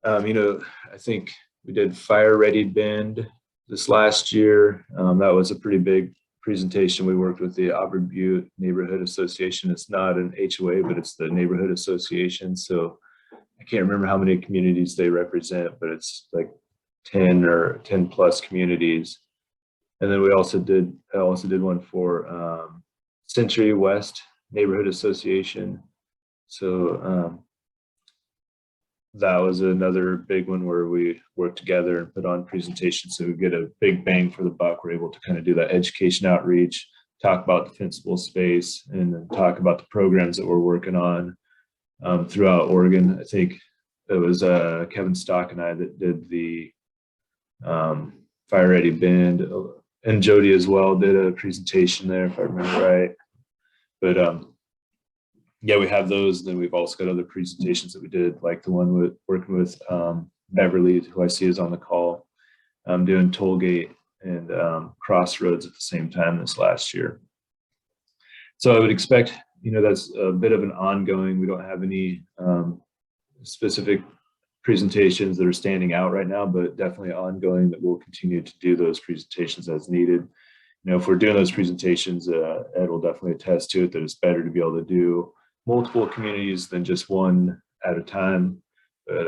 Speaker 2: you know, I think we did Fire Ready Bend this last year. That was a pretty big presentation. We worked with the Auburn Butte Neighborhood Association. It's not an HOA, but it's the neighborhood association. So I can't remember how many communities they represent, but it's like 10 or 10 plus communities. And then I also did one for Century West Neighborhood Association. So that was another big one where we worked together and put on presentations so we get a big bang for the buck. We're able to kind of do that education outreach, talk about defensible space, and then talk about the programs that we're working on throughout Oregon. I think it was Kevin Stock and I that did the Fire Ready Bend. and Jody as well did a presentation there, if I remember right. But yeah, we have those. Then we've also got other presentations that we did, like the one with working with Beverly, who I see is on the call, doing Tollgate and Crossroads at the same time this last year. So I would expect, that's a bit of an ongoing. We don't have any specific presentations that are standing out right now, but definitely ongoing that we'll continue to do those presentations as needed. If we're doing those presentations, Ed will definitely attest to it, that it's better to be able to do multiple communities than just one at a time, but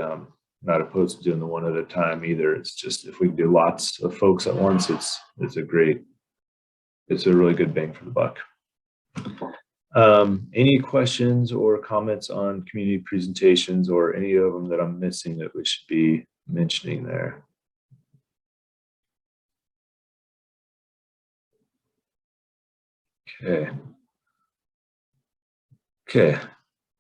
Speaker 2: not opposed to doing the one at a time either. It's just, if we can do lots of folks at once, it's a really good bang for the buck. Any questions or comments on community presentations, or any of them that I'm missing that we should be mentioning there? Okay.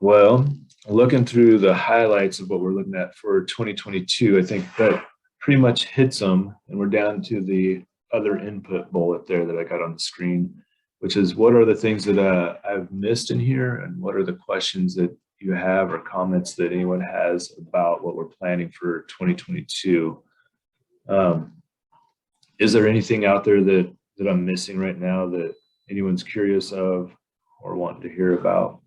Speaker 2: Well, looking through the highlights of what we're looking at for 2022, I think that pretty much hits them, and we're down to the other input bullet there that I got on the screen, which is what are the things that I've missed in here, and what are the questions that you have or comments that anyone has about what we're planning for 2022. Is there anything out there that I'm missing right now that anyone's curious of or wanting to hear about?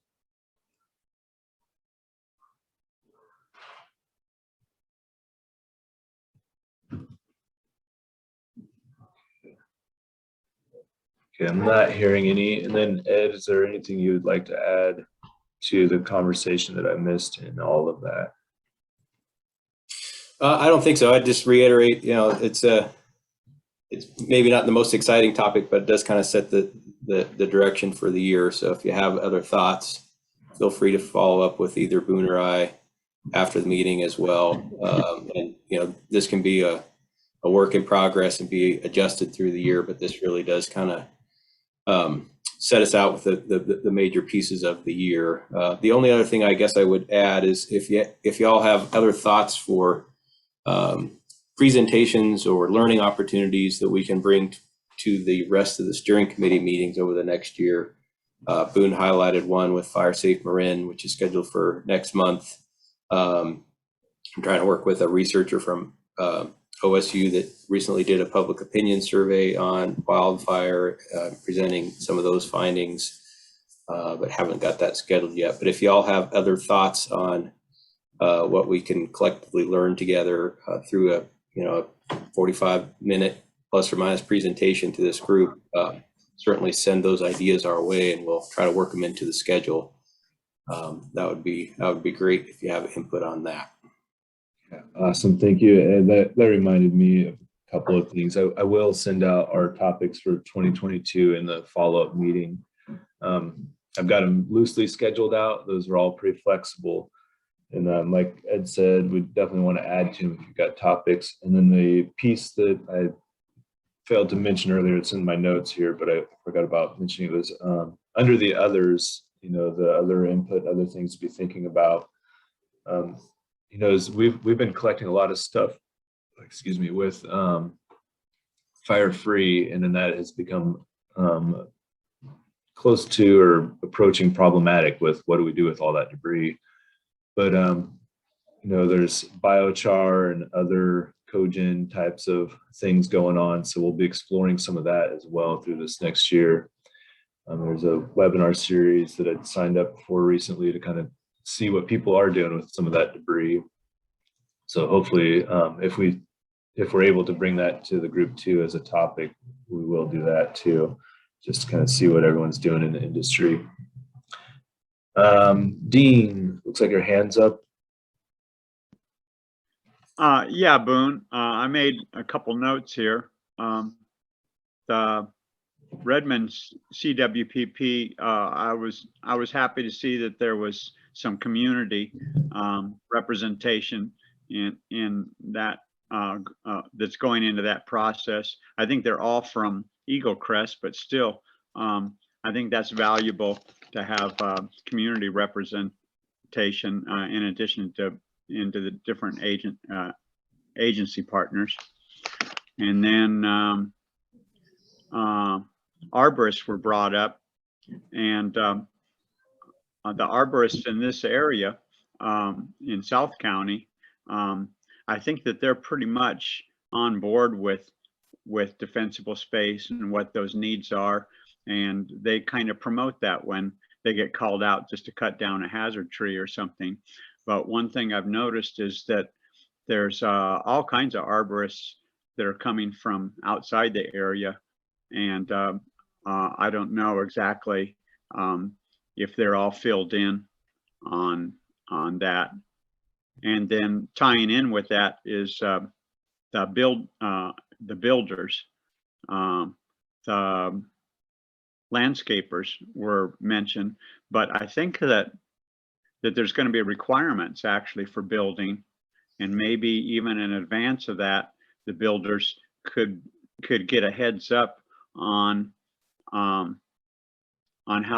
Speaker 2: Okay, I'm not hearing any. And then Ed, is there anything you would like to add to the conversation that I missed in all of that?
Speaker 1: I don't think so. I'd just reiterate, it's maybe not the most exciting topic, but it does kind of set the direction for the year. So if you have other thoughts, feel free to follow up with either Boone or I after the meeting as well. And this can be a work in progress and be adjusted through the year, but this really does kind of set us out with the major pieces of the year. The only other thing I guess I would add is if y'all have other thoughts for presentations or learning opportunities that we can bring to the rest of the steering committee meetings over the next year. Boone highlighted one with Fire Safe Marin, which is scheduled for next month. I'm trying to work with a researcher from OSU that recently did a public opinion survey on wildfire, presenting some of those findings, but haven't got that scheduled yet. But if y'all have other thoughts on what we can collectively learn together through a 45-minute plus or minus presentation to this group, certainly send those ideas our way, and we'll try to work them into the schedule. That would be great if you have input on that.
Speaker 2: Yeah, awesome, thank you. And that reminded me of a couple of things. I will send out our topics for 2022 in the follow-up meeting. I've got them loosely scheduled out. Those are all pretty flexible. And like Ed said, we definitely want to add to them if you've got topics. And then the piece that I failed to mention earlier, it's in my notes here, but I forgot about mentioning it, was under the others, the other input, other things to be thinking about. As we've been collecting a lot of stuff, with Fire Free, and then that has become close to or approaching problematic with what do we do with all that debris. But there's biochar and other cogen types of things going on, so we'll be exploring some of that as well through this next year. There's a webinar series that I'd signed up for recently to kind of see what people are doing with some of that debris. So hopefully, if we're able to bring that to the group too as a topic, we will do that too, just to kind of see what everyone's doing in the industry. Dean, looks like your hand's up.
Speaker 7: Yeah, Boone. I made a couple notes here. The Redmond CWPP, I was happy to see that there was some community representation in that that's going into that process. I think they're all from Eagle Crest, but still, I think that's valuable to have community representation in addition to into the different agency partners. And then arborists were brought up, and the arborists in this area in South County, I think that they're pretty much on board with defensible space and what those needs are, and they kind of promote that when they get called out just to cut down a hazard tree or something. But one thing I've noticed is that there's all kinds of arborists that are coming from outside the area, and I don't know exactly if they're all filled in on that. And then tying in with that is the builders, the landscapers were mentioned, but I think that there's going to be requirements actually for building, and maybe even in advance of that, the builders could get a heads up on how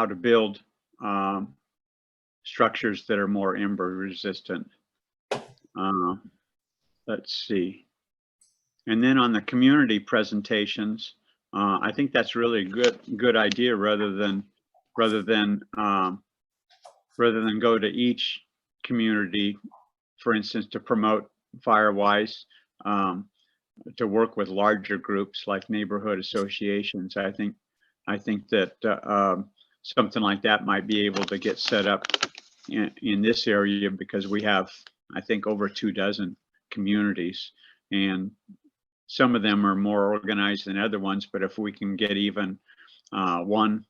Speaker 7: to build structures that are more ember resistant. Let's see. And then on the community presentations, I think that's really a good idea, rather than go to each community, for instance, to promote Firewise, to work with larger groups like neighborhood associations. I think that something like that might be able to get set up in this area, because we have, I think, over 24 communities, and some of them are more organized than other ones. But if we can get even one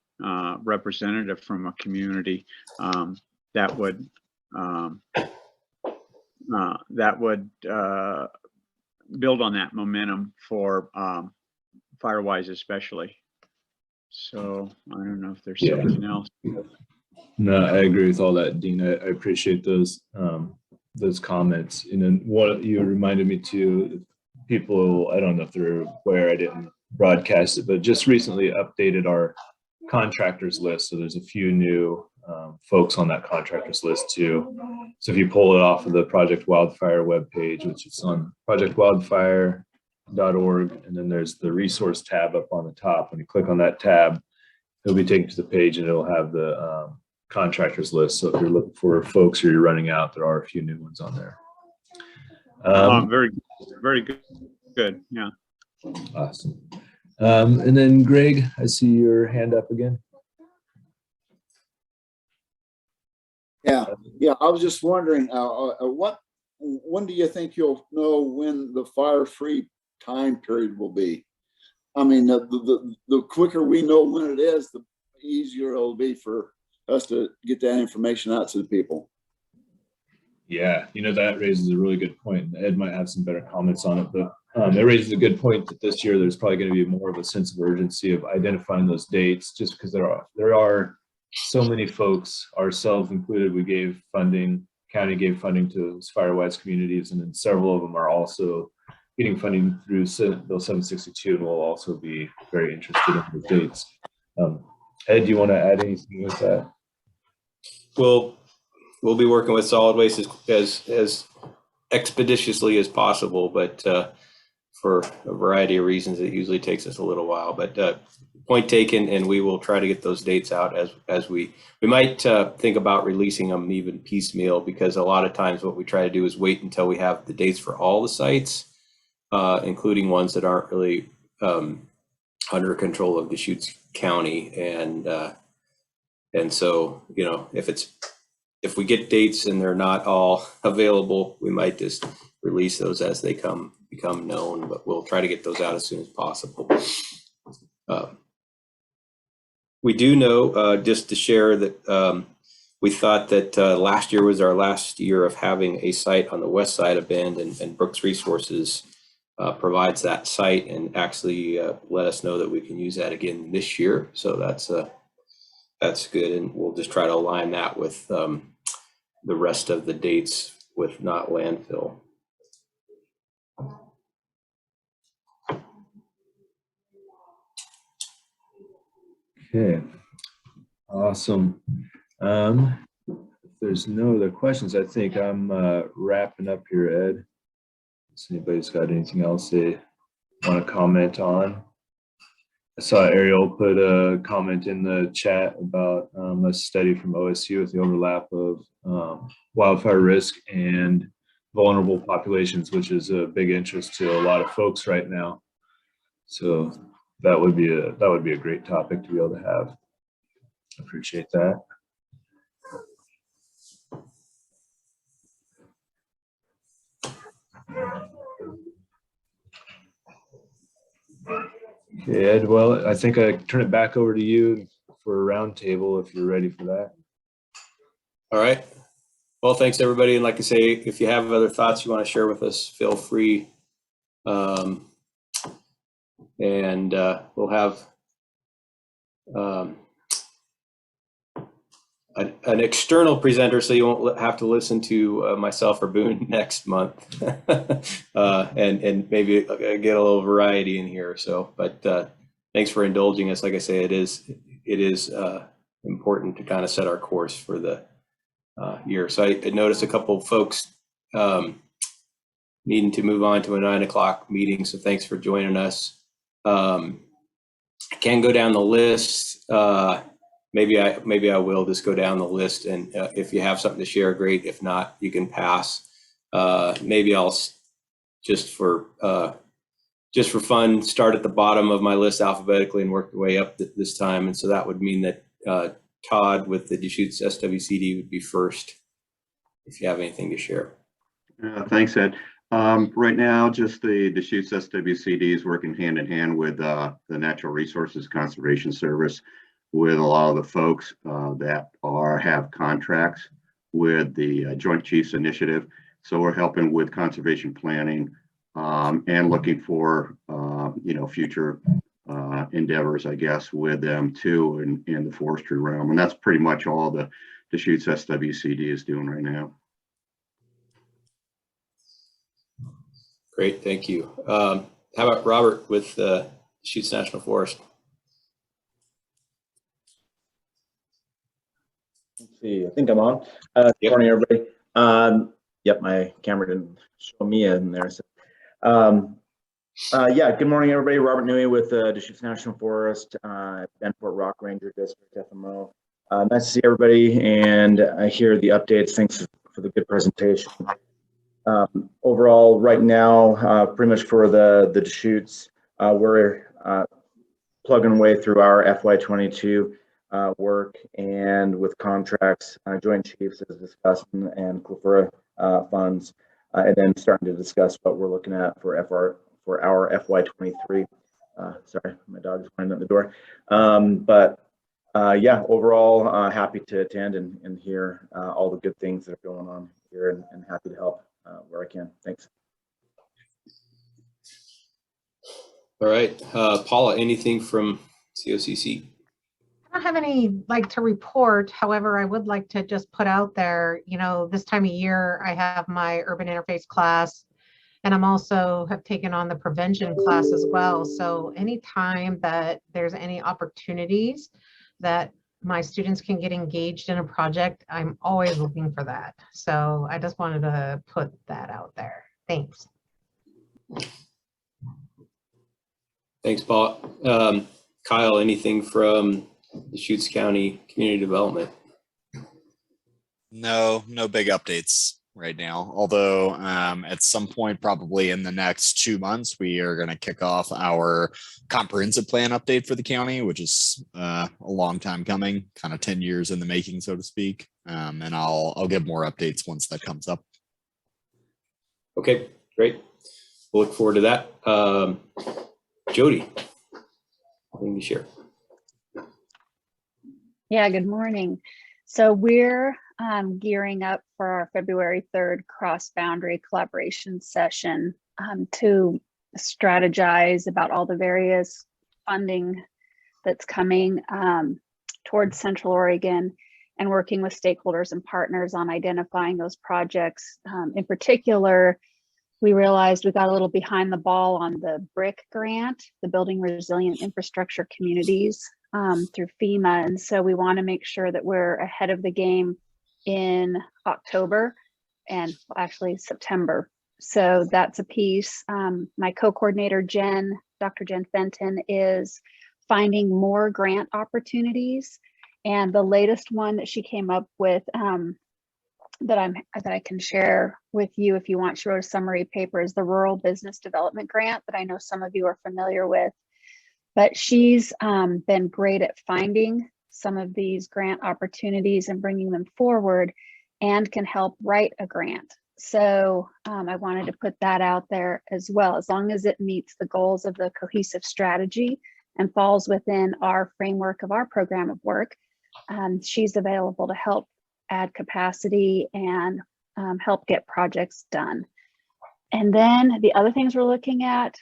Speaker 7: representative from a community, that would build on that momentum for Firewise especially. So I don't know if there's something else.
Speaker 2: No, I agree with all that, Dean. I appreciate those comments. And then what you reminded me too, people, I don't know if they're aware, I didn't broadcast it, but just recently updated our contractors list. So there's a few new folks on that contractors list too. So if you pull it off of the Project Wildfire webpage, which is on projectwildfire.org, and then there's the resource tab up on the top. When you click on that tab, it'll be taken to the page, and it'll have the contractors list. So if you're looking for folks or you're running out, there are a few new ones on there.
Speaker 7: Very good. Yeah.
Speaker 2: Awesome. And then Greg, I see your hand up again.
Speaker 4: Yeah. I was just wondering, when do you think you'll know when the fire-free time period will be? I mean, the quicker we know when it is, the easier it'll be for us to get that information out to the people.
Speaker 2: Yeah, that raises a really good point. Ed might have some better comments on it, but it raises a good point that this year there's probably going to be more of a sense of urgency of identifying those dates, just because there are so many folks, ourselves included. We gave funding, county gave funding to those Firewise communities, and then several of them are also getting funding through Bill 762, and we'll also be very interested in the dates. Ed, do you want to add anything with that?
Speaker 1: We'll be working with solid waste as expeditiously as possible, but for a variety of reasons, it usually takes us a little while. But point taken, and we will try to get those dates out as we might think about releasing them even piecemeal, because a lot of times what we try to do is wait until we have the dates for all the sites, including ones that aren't really under control of Deschutes County, and so if we get dates and they're not all available, we might just release those as they become known, but we'll try to get those out as soon as possible. We do know, just to share, that we thought that last year was our last year of having a site on the west side of Bend, and Brooks Resources provides that site, and actually let us know that we can use that again this year. So that's good, and we'll just try to align that with the rest of the dates with not landfill.
Speaker 2: Okay, awesome. If there's no other questions, I think I'm wrapping up here, Ed. If anybody's got anything else they want to comment on. I saw Ariel put a comment in the chat about a study from OSU with the overlap of wildfire risk and vulnerable populations, which is a big interest to a lot of folks right now. So that would be a great topic to be able to have. Appreciate that. Okay, Ed, well, I think I turn it back over to you for a roundtable if you're ready for that.
Speaker 1: All right. Well, thanks everybody. And like I say, if you have other thoughts you want to share with us, feel free. And we'll have an external presenter, so you won't have to listen to myself or Boone next month, and maybe get a little variety in here. So, but thanks for indulging us. Like I say, it is important to kind of set our course for the year. So I noticed a couple of folks needing to move on to a 9 o'clock meeting. So thanks for joining us. I can go down the list. Maybe I will just go down the list, and if you have something to share, great. If not, you can pass. Maybe I'll just for fun start at the bottom of my list alphabetically and work the way up this time. And so that would mean that Todd with the Deschutes SWCD would be first, if you have anything to share.
Speaker 8: Thanks, Ed. Right now, just the Deschutes SWCD is working hand in hand with the Natural Resources Conservation Service, with a lot of the folks that have contracts with the Joint Chiefs Initiative. So we're helping with conservation planning and looking for future endeavors, I guess, with them too in the forestry realm. And that's pretty much all the Deschutes SWCD is doing right now.
Speaker 1: Great, thank you. How about Robert with Deschutes National Forest?
Speaker 9: Let's see, I think I'm on.
Speaker 1: Yep.
Speaker 9: Good morning, everybody. Yep, my camera didn't show me in there. So, yeah, good morning, everybody. Robert Newey with Deschutes National Forest, Bend Fort Rock Ranger District, FMO. Nice to see everybody and I hear the updates. Thanks for the good presentation. Overall, right now, pretty much for the Deschutes, we're plugging away through our FY22 work, and with contracts, Joint Chiefs as discussed, and CLFRA funds, and then starting to discuss what we're looking at for our FY23. Sorry, my dog's running at the door. Yeah, overall, happy to attend and hear all the good things that are going on here, and happy to help where I can. Thanks.
Speaker 1: All right, Paula, anything from COCC?
Speaker 3: I don't have any to report. However, I would like to just put out there, this time of year, I have my urban interface class, and I'm also have taken on the prevention class as well. So anytime that there's any opportunities that my students can get engaged in a project, I'm always looking for that. So I just wanted to put that out there. Thanks.
Speaker 1: Thanks, Paul. Kyle, anything from Deschutes County Community Development?
Speaker 10: No big updates right now. Although at some point, probably in the next 2 months, we are going to kick off our comprehensive plan update for the county, which is a long time coming, kind of 10 years in the making, so to speak. And I'll give more updates once that comes up.
Speaker 1: Okay, great. We'll look forward to that. Jody, anything to share?
Speaker 11: Yeah, good morning. So we're gearing up for our February 3rd cross-boundary collaboration session to strategize about all the various funding that's coming towards Central Oregon, and working with stakeholders and partners on identifying those projects. In particular, we realized we got a little behind the ball on the BRIC grant, the Building Resilient Infrastructure Communities, through FEMA. And so we want to make sure that we're ahead of the game in October and actually September. So that's a piece. My co-coordinator, Dr. Jen Fenton, is finding more grant opportunities. And the latest one that she came up with that I can share with you if you want, she wrote a summary paper, is the Rural Business Development Grant that I know some of you are familiar with. But she's been great at finding some of these grant opportunities and bringing them forward, and can help write a grant. So I wanted to put that out there as well, as long as it meets the goals of the cohesive strategy and falls within our framework of our program of work. She's available to help add capacity and help get projects done. And then the other things we're looking at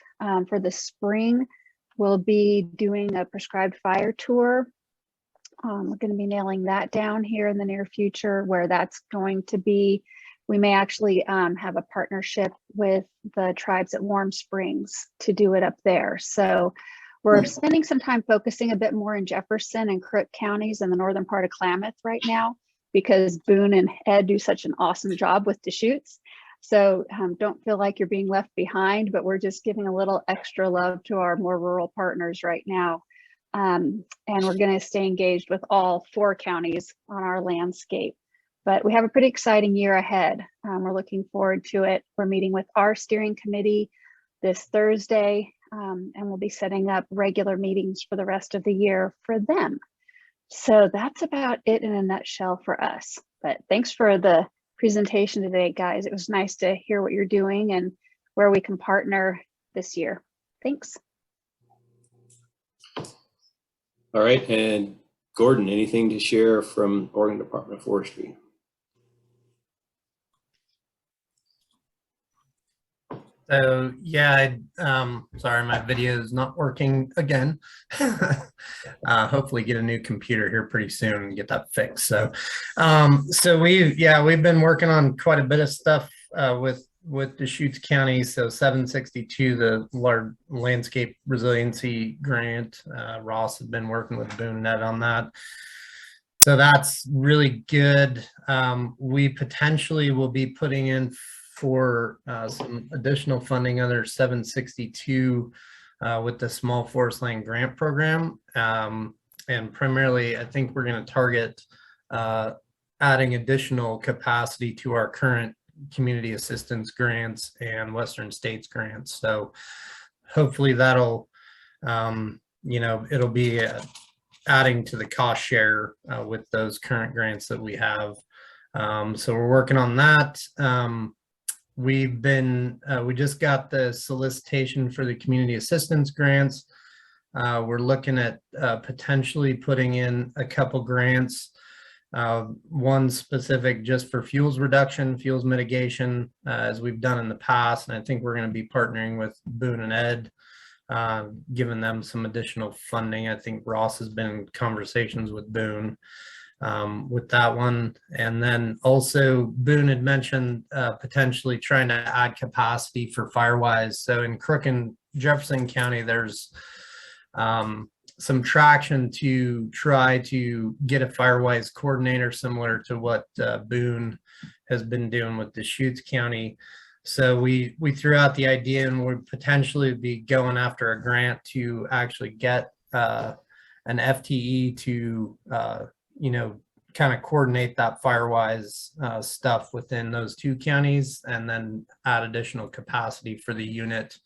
Speaker 11: for the spring, we'll be doing a prescribed fire tour. We're going to be nailing that down here in the near future, where that's going to be. We may actually have a partnership with the tribes at Warm Springs to do it up there. So we're spending some time focusing a bit more in Jefferson and Crook counties in the northern part of Klamath right now, because Boone and Ed do such an awesome job with Deschutes. So don't feel like you're being left behind, but we're just giving a little extra love to our more rural partners right now. And we're going to stay engaged with all 4 counties on our landscape. But we have a pretty exciting year ahead. We're looking forward to it. We're meeting with our steering committee this Thursday, and we'll be setting up regular meetings for the rest of the year for them. So that's about it in a nutshell for us. But thanks for the presentation today, guys. It was nice to hear what you're doing and where we can partner this year. Thanks.
Speaker 1: All right, and Gordon, anything to share from Oregon Department of Forestry?
Speaker 12: So yeah, sorry, my video is not working again. Hopefully get a new computer here pretty soon and get that fixed. So, we've been working on quite a bit of stuff with Deschutes County. So 762, the large landscape resiliency grant. Ross has been working with Boone and Ed on that. So that's really good. We potentially will be putting in for some additional funding under 762 with the Small Forest Land Grant Program. And primarily, I think we're going to target adding additional capacity to our current community assistance grants and Western States grants. So hopefully that'll, it'll be adding to the cost share with those current grants that we have. So we're working on that. We just got the solicitation for the community assistance grants. We're looking at potentially putting in a couple grants, one specific just for fuels reduction, fuels mitigation, as we've done in the past. And I think we're going to be partnering with Boone and Ed, giving them some additional funding. I think Ross has been in conversations with Boone with that one. And then also Boone had mentioned potentially trying to add capacity for Firewise. So in Crook and Jefferson County, there's some traction to try to get a Firewise coordinator similar to what Boone has been doing with Deschutes County. So we threw out the idea, and we'd potentially be going after a grant to actually get an FTE to kind of coordinate that Firewise stuff within those 2 counties, and then add additional capacity for the unit.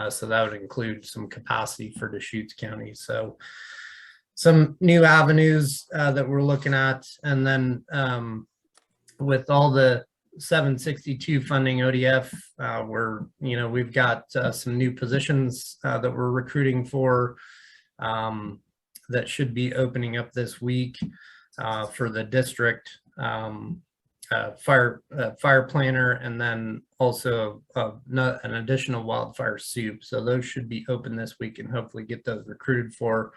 Speaker 12: So that would include some capacity for Deschutes County. So some new avenues that we're looking at. And then with all the 762 funding ODF, we've got some new positions that we're recruiting for that should be opening up this week. For the district fire planner, and then also an additional wildfire soup. So those should be open this week, and hopefully get those recruited for.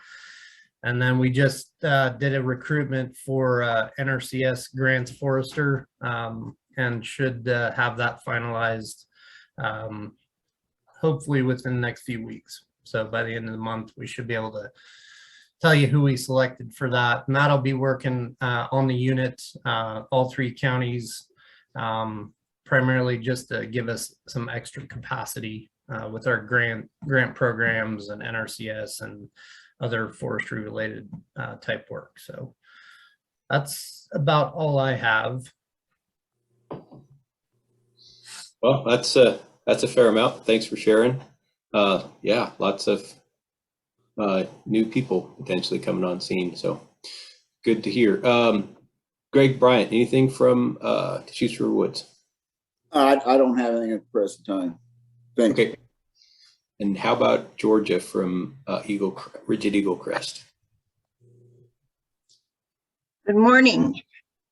Speaker 12: And then we just did a recruitment for NRCS Grants Forester, and should have that finalized hopefully within the next few weeks. So by the end of the month, we should be able to tell you who we selected for that. And that'll be working on the unit, all 3 counties, primarily just to give us some extra capacity with our grant programs and NRCS and other forestry related type work. So that's about all I have.
Speaker 1: Well, that's a fair amount. Thanks for sharing. Yeah, lots of new people potentially coming on scene. So good to hear. Greg Bryant, anything from Deschutes River Woods?
Speaker 4: I don't have anything at the present time. Thanks.
Speaker 1: Okay. And how about Georgia from Rigid Eagle Crest?
Speaker 13: Good morning.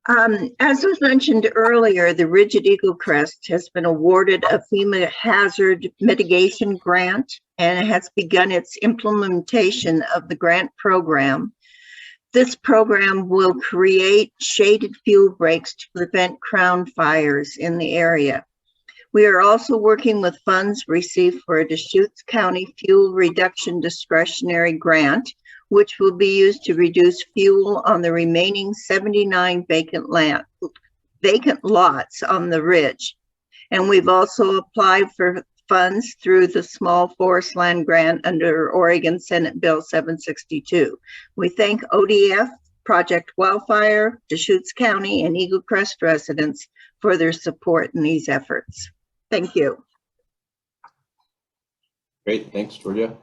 Speaker 13: As was mentioned earlier, the Rigid Eagle Crest has been awarded a FEMA hazard mitigation grant and has begun its implementation of the grant program. This program will create shaded fuel breaks to prevent crown fires in the area. We are also working with funds received for a Deschutes County Fuel Reduction Discretionary Grant, which will be used to reduce fuel on the remaining 79 vacant lots on the ridge. And we've also applied for funds through the Small Forest Land Grant under Oregon Senate Bill 762. We thank ODF, Project Wildfire, Deschutes County, and Eagle Crest residents for their support in these efforts. Thank you.
Speaker 1: Great, thanks, Georgia.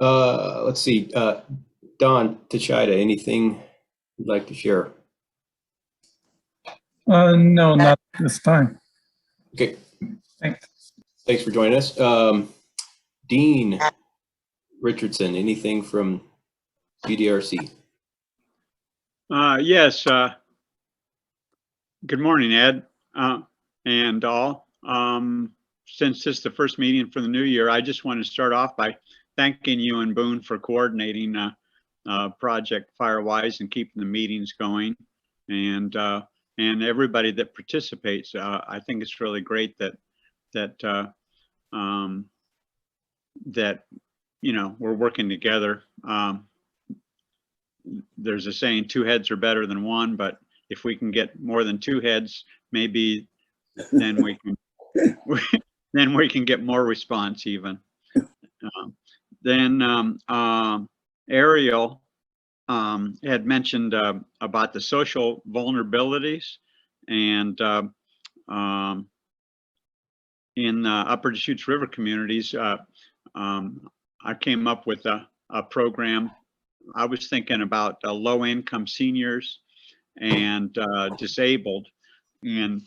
Speaker 1: Let's see, Don Tachida, anything you'd like to share?
Speaker 14: No, not this time.
Speaker 1: Okay.
Speaker 14: Thanks.
Speaker 1: Thanks for joining us. Dean Richardson, anything from GDRC?
Speaker 7: Yes. Good morning, Ed, and all. Since this is the first meeting for the new year, I just want to start off by thanking you and Boone for coordinating Project Firewise and keeping the meetings going, and everybody that participates. I think it's really great that you know, we're working together. There's a saying, 2 heads are better than 1, but if we can get more than 2 heads, maybe then we can then we can get more response even. Ariel had mentioned about the social vulnerabilities, and in Upper Deschutes River communities, I came up with a program. I was thinking about low-income seniors and disabled in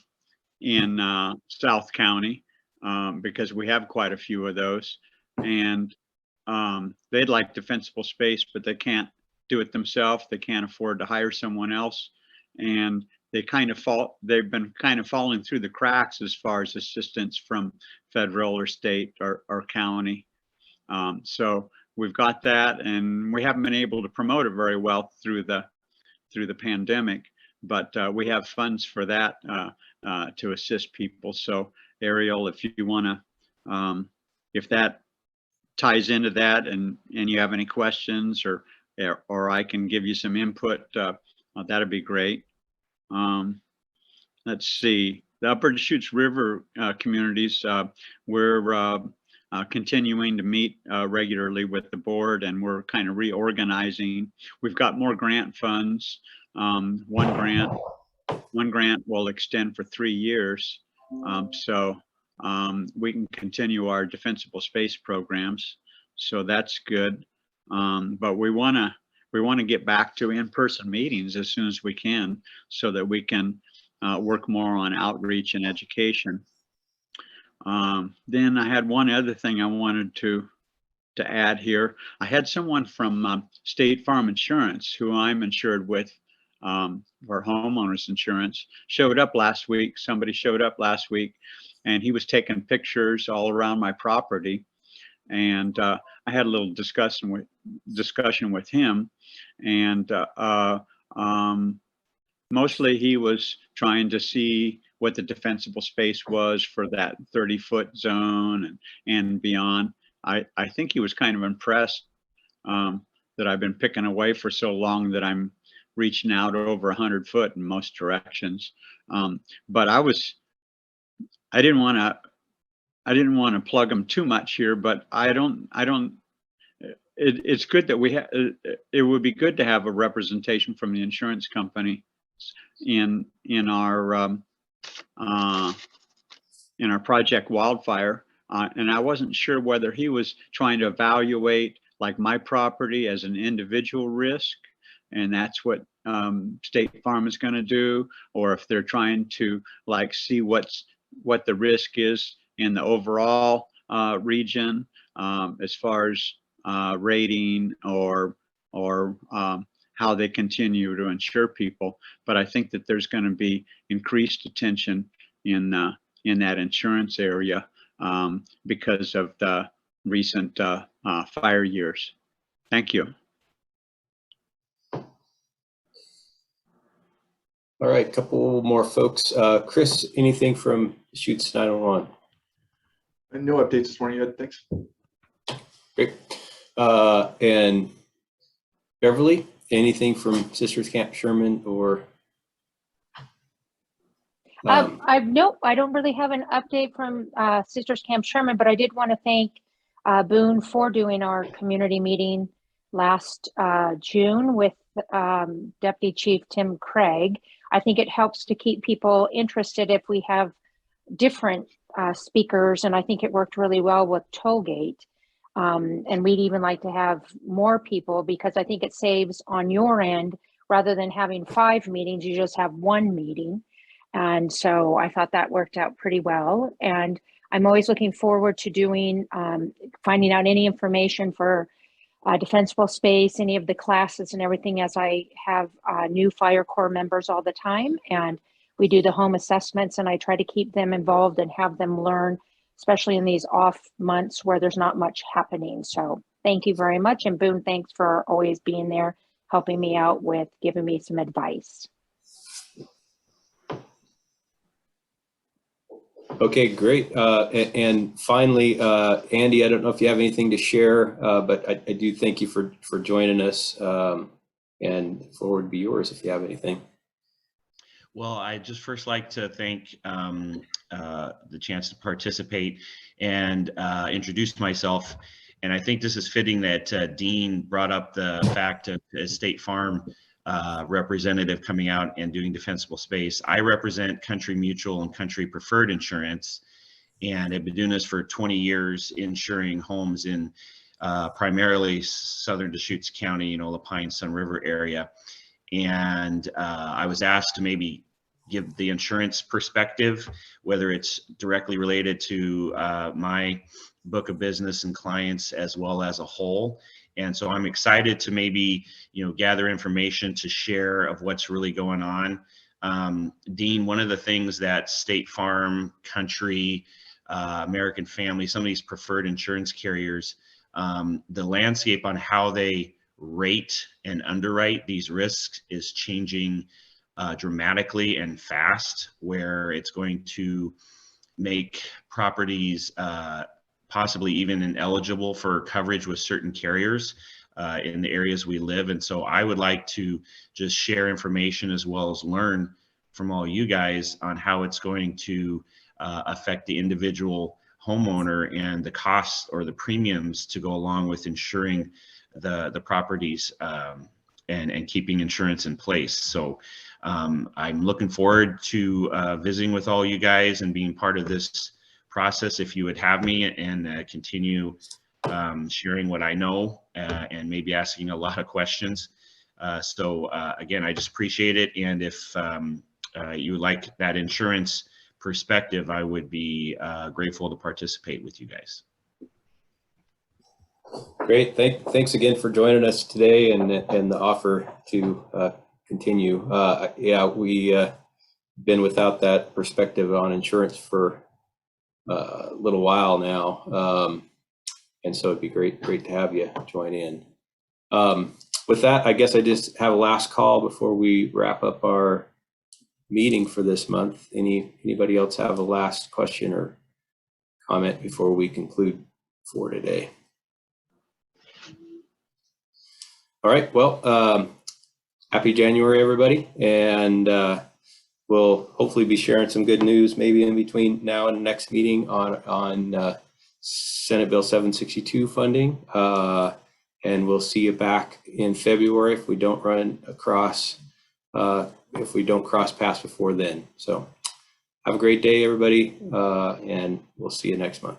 Speaker 7: South County, because we have quite a few of those, and they'd like defensible space, but they can't do it themselves. They can't afford to hire someone else, and they've been kind of falling through the cracks as far as assistance from federal or state or county. So we've got that, and we haven't been able to promote it very well through the pandemic, but we have funds for that to assist people. So Ariel, if you want to, if that ties into that, and you have any questions, or I can give you some input, that'd be great. Let's see, the Upper Deschutes River communities, we're continuing to meet regularly with the board, and we're kind of reorganizing. We've got more grant funds. One grant will extend for 3 years, so we can continue our defensible space programs. So that's good. But we want to get back to in-person meetings as soon as we can, so that we can work more on outreach and education. Then I had one other thing I wanted to add here. I had someone from State Farm Insurance, who I'm insured with for homeowners insurance, showed up last week. Somebody showed up last week, and he was taking pictures all around my property. And I had a little discussion with him, and mostly he was trying to see what the defensible space was for that 30-foot zone and beyond. I think he was kind of impressed that I've been picking away for so long that I'm reaching out over 100 foot in most directions. But I didn't want to plug him too much here, but it's good that we have, it would be good to have a representation from the insurance company in our project Wildfire. And I wasn't sure whether he was trying to evaluate like my property as an individual risk, and that's what State Farm is going to do, or if they're trying to like see what the risk is in the overall region, as far as rating or how they continue to insure people. But I think that there's going to be increased attention in that insurance area because of the recent fire years. Thank you.
Speaker 1: All right, couple more folks. Chris, anything from Shoots 911?
Speaker 15: No updates this morning yet, thanks.
Speaker 1: Great. And Beverly, anything from Sisters Camp Sherman or?
Speaker 16: I don't really have an update from Sisters Camp Sherman, but I did want to thank Boone for doing our community meeting last June with Deputy Chief Tim Craig. I think it helps to keep people interested if we have different speakers, and I think it worked really well with Tollgate. And we'd even like to have more people because I think it saves on your end, rather than having 5 meetings, you just have 1 meeting. And so I thought that worked out pretty well. And I'm always looking forward to doing, finding out any information for defensible space, any of the classes and everything, as I have new Fire Corps members all the time. And we do the home assessments, and I try to keep them involved and have them learn, especially in these off months where there's not much happening. So thank you very much. And Boone, thanks for always being there, helping me out with giving me some advice.
Speaker 1: Okay, great. And finally, Andy, I don't know if you have anything to share, but I do thank you for joining us, and the floor would be yours if you have anything.
Speaker 17: Well, I'd just first like to thank the chance to participate and introduce myself. And I think this is fitting that Dean brought up the fact of State Farm representative coming out and doing defensible space. I represent Country Mutual and Country Preferred Insurance, and I've been doing this for 20 years, insuring homes in primarily southern Deschutes County, La Pine, Sun River area. And I was asked to maybe give the insurance perspective, whether it's directly related to my book of business and clients as well as a whole. And so I'm excited to maybe, gather information to share of what's really going on. Dean, one of the things that State Farm, Country, American Family, some of these preferred insurance carriers, the landscape on how they rate and underwrite these risks is changing dramatically and fast, where it's going to make properties possibly even ineligible for coverage with certain carriers in the areas we live. And so I would like to just share information as well as learn from all you guys on how it's going to affect the individual homeowner and the costs or the premiums to go along with insuring the properties and keeping insurance in place. So I'm looking forward to visiting with all you guys and being part of this process if you would have me, and continue sharing what I know and maybe asking a lot of questions. So again, I just appreciate it. And if you would like that insurance perspective, I would be grateful to participate with you guys.
Speaker 1: Great. Thanks again for joining us today and the offer to continue. Yeah, we been without that perspective on insurance for a little while now. And so it'd be great to have you join in. With that, I guess I just have a last call before we wrap up our meeting for this month. Anybody else have a last question or comment before we conclude for today? All right, well, happy January, everybody. And we'll hopefully be sharing some good news maybe in between now and the next meeting on Senate Bill 762 funding. and we'll see you back in February if we don't run across, if we don't cross paths before then. So have a great day, everybody, and we'll see you next month.